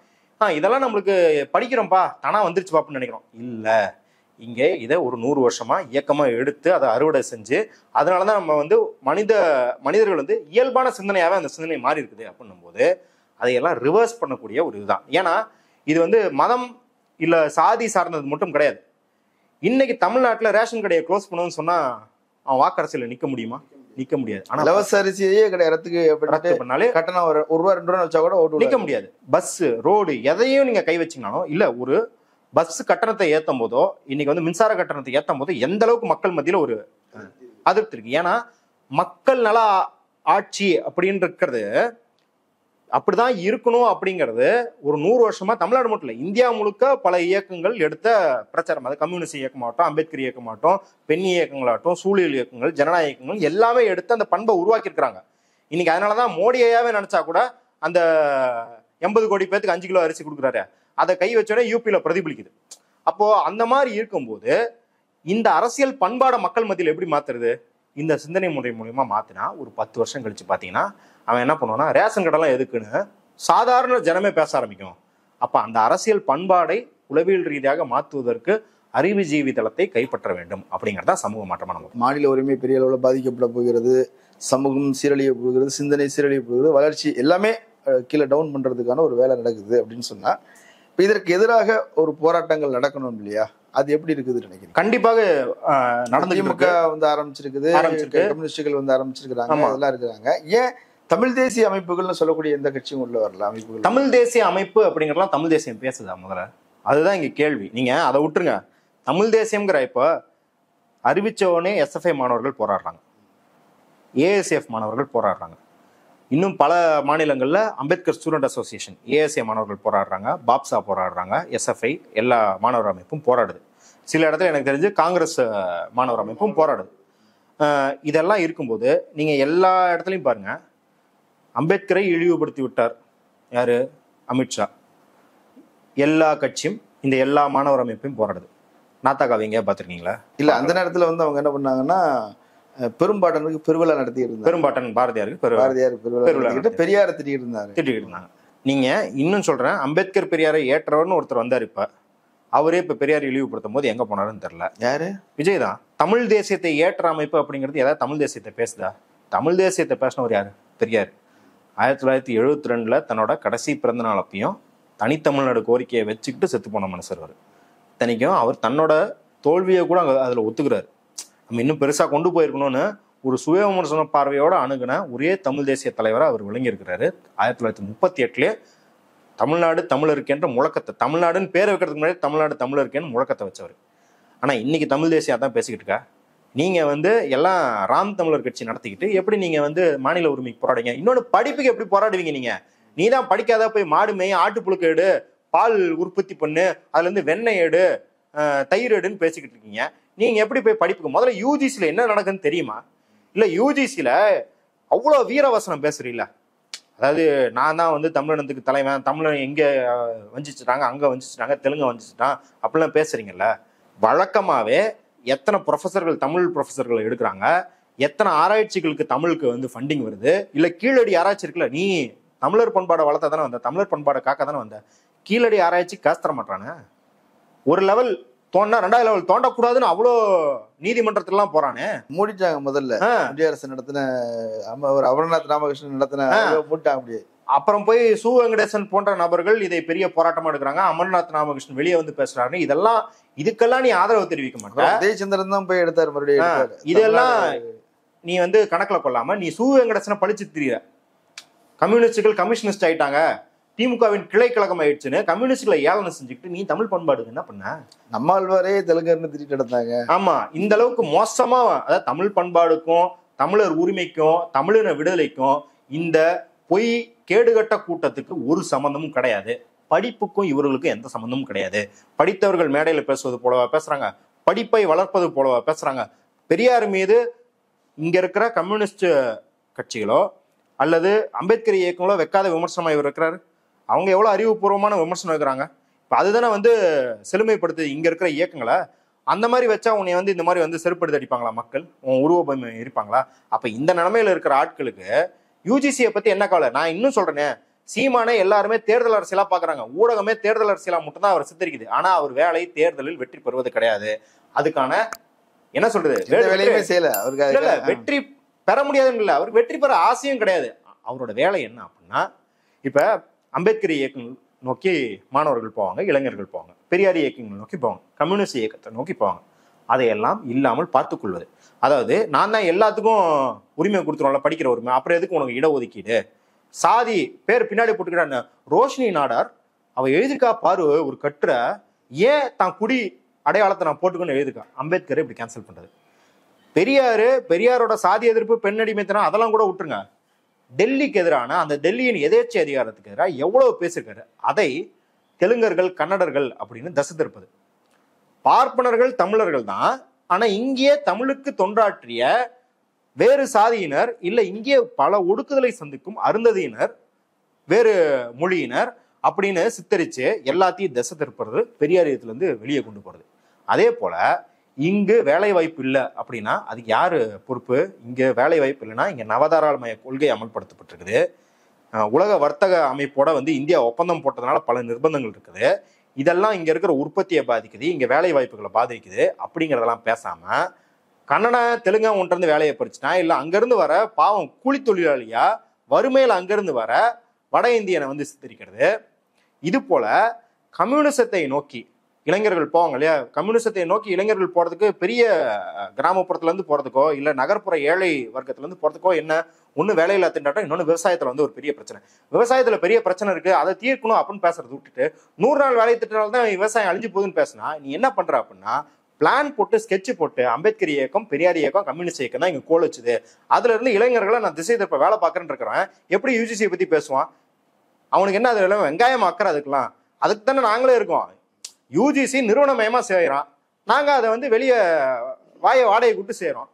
இதெல்லாம் நம்மளுக்கு படிக்கிறோம்ப்பா தானா வந்துருச்சு பாப்புன்னு நினைக்கிறோம். இல்ல, இங்கே இதை ஒரு 100 வருஷமா இயக்கமா எடுத்து அதை அறுவடை செஞ்சு அதனாலதான் நம்ம வந்து மனிதர்கள் வந்து இயல்பான சிந்தனையாவே அந்த சிந்தனை மாறி இருக்குது. அப்படின்னும் போது அதையெல்லாம் ரிவர்ஸ் பண்ணக்கூடிய ஒரு இதுதான். ஏன்னா இது வந்து மதம் இல்ல சாதி சார்ந்தது மட்டும் கிடையாது. இன்னைக்கு தமிழ்நாட்டுல ரேஷன் கடையை க்ளோஸ் பண்ணணும்னு சொன்னா அவன் வாக்கரசியில நிக்க முடியுமா? நிக்க முடியாது. ஆனா இலவச அரிசியே இடத்துக்கு பண்ணாலே கட்டணம் ஒரு ரூபா 2 ரூபா வச்சா கூட ஓட்டு நிக்க முடியாது. பஸ் ரோடு எதையும் நீங்க கை வச்சீங்கனாலும் இல்ல, ஒரு பஸ் கட்டணத்தை ஏத்தும் போதோ இன்னைக்கு வந்து மின்சார கட்டணத்தை ஏத்தும் போதோ எந்த அளவுக்கு மக்கள் மத்தியில ஒரு அதிருப்தி இருக்கு. ஏன்னா மக்கள் நல ஆட்சி அப்படின்னு இருக்கிறது அப்படிதான் இருக்கணும் அப்படிங்கிறது ஒரு 100 வருஷமா தமிழ்நாடு மட்டும் இல்ல இந்தியா முழுக்க பல இயக்கங்கள் எடுத்த பிரச்சாரம். அது கம்யூனிஸ்ட் இயக்கமாகட்டும், அம்பேத்கர் இயக்கமாகட்டும், பெண் இயக்கங்களாகட்டும், சூழியல் இயக்கங்கள், ஜனநாயக இயக்கங்கள் எல்லாமே எடுத்து அந்த பண்பை உருவாக்கி இருக்கிறாங்க. இன்னைக்கு அதனாலதான் மோடியாவே நினைச்சா கூட அந்த 80 கோடி பேருக்கு 5 கிலோ அரிசி கொடுக்குறாரு, அதை கை வச்சோடனே யூபியில பிரதிபலிக்குது. அப்போ அந்த மாதிரி இருக்கும்போது இந்த அரசியல் பண்பாட மக்கள் மத்தியில் எப்படி மாத்துறது? இந்த சிந்தனை முறை மூலியமா மாத்தினா ஒரு 10 வருஷம் கழிச்சு பாத்தீங்கன்னா அவன் என்ன பண்ணுவான்னா, ரேஷன் கடைலாம் எதுக்குன்னு சாதாரண ஜனமே பேச ஆரம்பிக்கும். அப்ப அந்த அரசியல் பண்பாடை உளவியல் ரீதியாக மாற்றுவதற்கு அறிவுஜீவி தளத்தை கைப்பற்ற வேண்டும் அப்படிங்கிறதா சமூக மாற்றமா. நம்ம மாநில உரிமை பெரிய அளவில் பாதிக்கப்பட போகிறது, சமூகம் சீரழிய போகிறது, சிந்தனை சீரழிய போகிறது, வளர்ச்சி எல்லாமே கீழே டவுன் பண்றதுக்கான ஒரு வேலை நடக்குது அப்படின்னு சொன்னா, இப்போ இதற்கு எதிராக ஒரு போராட்டங்கள் நடக்கணும் இல்லையா? அது எப்படி இருக்குதுன்னு நினைக்கிறீங்க? கண்டிப்பாக திமுக வந்து ஆரம்பிச்சிருக்கு, கம்யூனிஸ்டுகள் வந்து ஆரம்பிச்சிருக்கிறாங்க, அதெல்லாம் இருக்கிறாங்க. ஏன் தமிழ் தேசிய அமைப்புகள்னு சொல்லக்கூடிய எந்த கட்சியும் உள்ள வரல? அமைப்புகள் தமிழ் தேசிய அமைப்பு அப்படிங்கிறலாம் தமிழ் தேசியம் பேசுதா முதல்ல? அதுதான் இங்க கேள்வி. நீங்க அதை விட்டுருங்க. தமிழ் தேசியம்ங்கிற இப்போ அறிவிச்சவனே எஸ்எஃப்ஐ மாணவர்கள் போராடுறாங்க, ஏஎஸ்எஃப் மாணவர்கள் போராடுறாங்க, இன்னும் பல மாநிலங்களில் அம்பேத்கர் ஸ்டூடெண்ட் அசோசியேஷன் ஏஎஸ்ஏ மாணவர்கள் போராடுறாங்க, பாப்சா போராடுறாங்க, எஸ்எஃப்ஐ எல்லா மாணவர் அமைப்பும் போராடுது. சில இடத்துல எனக்கு தெரிஞ்சு காங்கிரஸ் மாணவர் அமைப்பும் போராடுது. இதெல்லாம் இருக்கும்போது நீங்க எல்லா இடத்துலையும் பாருங்க, அம்பேத்கரை இழிவுபடுத்தி விட்டார் யாரு? அமித்ஷா. எல்லா கட்சியும் இந்த எல்லா மாணவர் அமைப்பையும் போராடுது. நாத்தாக்காவை எங்கேயா பார்த்துருக்கீங்களா? இல்ல, அந்த நேரத்துல வந்து அவங்க என்ன பண்ணாங்கன்னா, பெரும்பாட்டனுக்கு பெருவிழா நடத்தி இருந்தாங்க. பெரும்பாட்டன் பாரதியாருக்கு பெருவிழா பெரியார திட்டிட்டு இருந்தாங்க. நீங்க இன்னும் சொல்றேன், அம்பேத்கர் பெரியாரை ஏற்றவர்னு ஒருத்தர் வந்தார். இப்ப அவரே இப்ப பெரியார் இழிவுபடுத்தும் போது எங்க போனாருன்னு தெரியல. யாரு? விஜய் தான். தமிழ் தேசியத்தை ஏற்ற அமைப்பு அப்படிங்கிறது ஏதாவது தமிழ் தேசியத்தை பேசுதா? தமிழ் தேசியத்தை பேசினவர் யாரு? பெரியார். 1972 தன்னோட கடைசி பிறந்த நாள் அப்பையும் தனித்தமிழ்நாடு கோரிக்கையை வச்சுக்கிட்டு செத்து போன மனுஷர் அவர். இத்தனைக்கும் அவர் தன்னோட தோல்வியை கூட அதில் ஒத்துக்கிறாரு. நம்ம இன்னும் பெருசாக கொண்டு போயிருக்கணும்னு ஒரு சுய விமர்சன பார்வையோட அணுகுன ஒரே தமிழ் தேசிய தலைவராக அவர் விளங்கியிருக்கிறாரு. 1938 தமிழ்நாடு தமிழருக்கேன்ற முழக்கத்தை, தமிழ்நாடுன்னு பேரை வைக்கிறதுக்கு முன்னாடி தமிழ்நாடு தமிழருக்கேன்னு முழக்கத்தை வச்சவர். ஆனால் இன்னைக்கு தமிழ் தேசியம் அதான் பேசிக்கிட்டு இருக்கா. நீங்க வந்து எல்லாம் ராம் தமிழர் கட்சி நடத்திக்கிட்டு எப்படி நீங்க வந்து மாநில உரிமைக்கு போராடுங்க? இன்னொன்று, படிப்புக்கு எப்படி போராடுவீங்க? நீ தான் படிக்காத போய் மாடு மேய், ஆட்டுப்புழுக்க எடு, பால் உற்பத்தி பண்ணு, அதுல இருந்து வெண்ணெய் எடு, தயிர் எடுன்னு பேசிக்கிட்டு இருக்கீங்க. நீங்க எப்படி போய் படிப்புக்கு? முதல்ல யூஜிசில என்ன நடக்குன்னு தெரியுமா? இல்ல யூஜிசில அவ்வளோ வீரவசனம் பேசுறீங்களா? அதாவது நான் தான் வந்து தமிழினத்துக்கு தலைவன், தமிழன் எங்க வஞ்சிச்சுட்டாங்க, அங்க வஞ்சிச்சுட்டாங்க, தெலுங்கு வஞ்சிச்சுட்டான் அப்படிலாம் பேசுறீங்கல்ல. வழக்கமாவே எத்தனை ப்ரொஃபஸர்கள், தமிழ் ப்ரொஃபஸர்கள் எடுக்கிறாங்க, எத்தனை ஆராய்ச்சிகளுக்கு தமிழுக்கு வந்து ஃபண்டிங் வருது. இல்ல கீழடி ஆராய்ச்சி இருக்குல்ல, நீ தமிழர் பண்பாடை வளர்த்த தானே வந்த, தமிழர் பண்பாடை காக்க தானே வந்த. கீழடி ஆராய்ச்சி காசு தர மாட்டானே. ஒரு லெவல் தோண்டா 2வது லெவல் தோண்டக்கூடாதுன்னு அவ்வளோ நீதிமன்றத்திலாம் போறானே. மூடிட்டாங்க. முதல்ல குடியரசு நடத்தின அமர்நாத் ராமகிருஷ்ணன் நடத்தின மூட்டாங்க அப்படியே. அப்புறம் போய் சு வெங்கடேசன் போன்ற நபர்கள் இதை பெரிய போராட்டமா எடுக்கிறாங்க. அமர்நாத் ராமகிருஷ்ணன் வெளியே வந்து பேசுறாரு. இதுக்கெல்லாம் நீ ஆதரவு தெரிவிக்க மாட்டேன். ஜெயச்சந்திரன் தான் போய் எடுத்தாரு மறுபடியும். இதெல்லாம் நீ வந்து கணக்குல கொள்ளாம நீ சு வெங்கடேசனை பழிச்சு திரியிற. கம்யூனிஸ்டுகள் கமிஷனிஸ்ட் ஆயிட்டாங்க, திமுகவின் கிளை கழகம் ஆயிடுச்சுன்னு கம்யூனிஸ்டுகளை ஏளனம் செஞ்சுக்கிட்டு நீ தமிழ் பண்பாடுக்கு என்ன பண்ண? நம்மாழ்வாரே தெலுங்கர்னு திட்டிட்டு எடுத்தாங்க. ஆமா, இந்த அளவுக்கு மோசமா, அதாவது தமிழ் பண்பாடுக்கும் தமிழர் உரிமைக்கும் தமிழின விடுதலைக்கும் இந்த பொய் கேடுகட்ட கூட்டத்துக்கு ஒரு சம்பந்தமும் கிடையாது. படிப்புக்கும் இவர்களுக்கும் எந்த சம்பந்தமும் கிடையாது. படித்தவர்கள் மேடையில் பேசுவது போலவா பேசுறாங்க, படிப்பை வளர்ப்பது போலவா பேசுறாங்க. பெரியார் மீது இங்க இருக்கிற கம்யூனிஸ்ட் கட்சிகளோ அல்லது அம்பேத்கர் இயக்கங்களோ வைக்காத விமர்சனமா இவர் இருக்கிறாரு. அவங்க எவ்வளவு அறிவுபூர்வமான விமர்சனம் வைக்கிறாங்க. இப்ப அதுதானே வந்து செழுமைப்படுத்து இங்க இருக்கிற இயக்கங்களை. அந்த மாதிரி வச்சா உன்னை வந்து இந்த மாதிரி வந்து செருப்படுத்தி அடிப்பாங்களா மக்கள்? உன் உருவம் இருப்பாங்களா? அப்ப இந்த நிலைமையில இருக்கிற ஆட்களுக்கு யூஜிசியை பத்தி என்ன கவலை? நான் இன்னும் சொல்றேனே, சீமானே எல்லாருமே தேர்தல் அரசியலா பாக்குறாங்க, ஊடகமே தேர்தல் அரசியலா மட்டும் தான் அவர் சித்தரிக்குது. ஆனா அவர் வேலை தேர்தலில் வெற்றி பெறுவது கிடையாது. அதுக்கான என்ன சொல்றது, வேலையுமே செய்யல. அவருக்கு வெற்றி பெற முடியாதுன்னு இல்லை, அவருக்கு வெற்றி பெற ஆசையும் கிடையாது. அவரோட வேலை என்ன அப்படின்னா, இப்ப அம்பேத்கர் இயக்கம் நோக்கி மாணவர்கள் போவாங்க, இளைஞர்கள் போவாங்க, பெரியார் இயக்கங்கள் நோக்கி போவாங்க, கம்யூனிஸ்ட் இயக்கத்தை நோக்கி போவாங்க. அதையெல்லாம் இல்லாமல் பார்த்துக்கொள்வது. அதாவது நான் தான் எல்லாத்துக்கும் உரிமை கொடுத்துருவோம்ல, படிக்கிற உரிமை, அப்புறம் எதுக்கு உனக்கு இடஒதுக்கீடு? சாதி பேர் பின்னாடி போட்டுக்கிறான்னு ரோஷினி நாடார் அவ எழுதிருக்கா பாரு ஒரு கட்டுரை, ஏன் தான் குடி அடையாளத்தை நான் போட்டுக்கணும்னு எழுதிருக்கா. அம்பேத்கரை இப்படி கேன்சல் பண்றது. பெரியாரோட சாதி எதிர்ப்பு, பெண் அடிமைத்தனம் அதெல்லாம் கூட விட்டுருங்க. டெல்லிக்கு எதிரான அந்த டெல்லியின் எதேச்சை அதிகாரத்துக்கு எதிராக எவ்வளவு பேசிருக்காரு. அதை தெலுங்கர்கள் கன்னடர்கள் அப்படின்னு தசை திருப்பது. பார்ப்பனர்கள் தமிழர்கள் தான், ஆனா இங்கே தமிழுக்கு தொண்டாற்றிய வேறு சாதியினர், இல்ல இங்கே பல ஒடுக்குதலை சந்திக்கும் அருந்ததியினர், வேறு மொழியினர் அப்படின்னு சித்தரிச்சு எல்லாத்தையும் திசை திருப்புறது, பெரியாரியத்துல இருந்து வெளியே கொண்டு போறது. அதே போல இங்கு வேலை வாய்ப்பு இல்லை அப்படின்னா அதுக்கு யாரு பொறுப்பு? இங்க வேலை வாய்ப்பு இல்லைன்னா இங்க நவதாராளமய கொள்கை அமல்படுத்தப்பட்டிருக்குது. உலக வர்த்தக அமைப்போட வந்து இந்தியா ஒப்பந்தம் போட்டதுனால பல நிர்பந்தங்கள் இருக்குது. இதெல்லாம் இங்க இருக்கிற உற்பத்தியை பாதிக்குது, இங்க வேலை வாய்ப்புகளை பாதிக்குது அப்படிங்கிறதெல்லாம் பேசாம கன்னட தெலுங்கா உன்ட்ட இருந்து வேலையை பறிச்சுனா, இல்ல அங்கிருந்து வர பாவம் கூலி தொழிலாளியா வறுமையில அங்கிருந்து வர வட இந்தியனை வந்து சித்தரிக்கிறது. இது போல கம்யூனிசத்தை நோக்கி இளைஞர்கள் போவாங்க இல்லையா, கம்யூனிசத்தை நோக்கி இளைஞர்கள் போறதுக்கு பெரிய கிராமப்புறத்துல இருந்து போறதுக்கோ இல்ல நகர்ப்புற ஏழை வர்க்கத்துல இருந்து போறதுக்கோ என்ன, ஒண்ணு வேலையில்லா திண்டாட்டம், இன்னொன்னு விவசாயத்துல வந்து ஒரு பெரிய பிரச்சனை. விவசாயத்துல பெரிய பிரச்சனை இருக்கு, அதை தீர்க்கணும் அப்படின்னு பேசுறது விட்டுட்டு 100 நாள் வேலை திட்டத்தால தான் விவசாயம் அழிஞ்சு போகுதுன்னு பேசினா நீ என்ன பண்ற அப்படின்னா, பிளான் போட்டு ஸ்கெட்ச் போட்டு அம்பேத்கர் இயக்கம், பெரியார் இயக்கம், கம்யூனிஸ்ட் இயக்கம் தான் இங்க கோல் வச்சுது, அதுல இருந்து இளைஞர்களை நான் திசை திருப்ப வேலை பார்க்கறேன்னு இருக்கிறேன். எப்படி யூஜிசியை பத்தி பேசுவான்? அவனுக்கு என்ன அது வெங்காயம் ஆக்கிற, அதுக்கு தானே நாங்களே இருக்கோம். யூஜிசி நிறுவனமயமா செய்யறான், நாங்க அதை வந்து வெளியே வாடகை கூட்டு செய்யறோம்,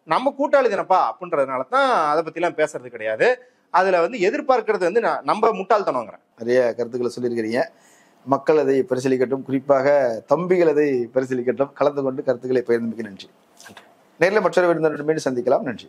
நம்ம கூட்டாளி தானப்பா அப்படின்றதுனால தான் அதை பத்தி எல்லாம் பேசுறது கிடையாது. அதுல வந்து எதிர்பார்க்கறது வந்து நம்ம முட்டாள்தனங்கிறேன். நிறைய கருத்துக்களை சொல்லியிருக்கிறீங்க. மக்கள் அதை பரிசீலிக்கட்டும், குறிப்பாக தம்பிகள் அதை பரிசீலிக்கட்டும். கலந்து கொண்டு கருத்துக்களை பகிர்ந்தமைக்கு நன்றி. நேரில் மற்றொரு விருந்தினருடன் மீண்டும் சந்திக்கலாம். நன்றி.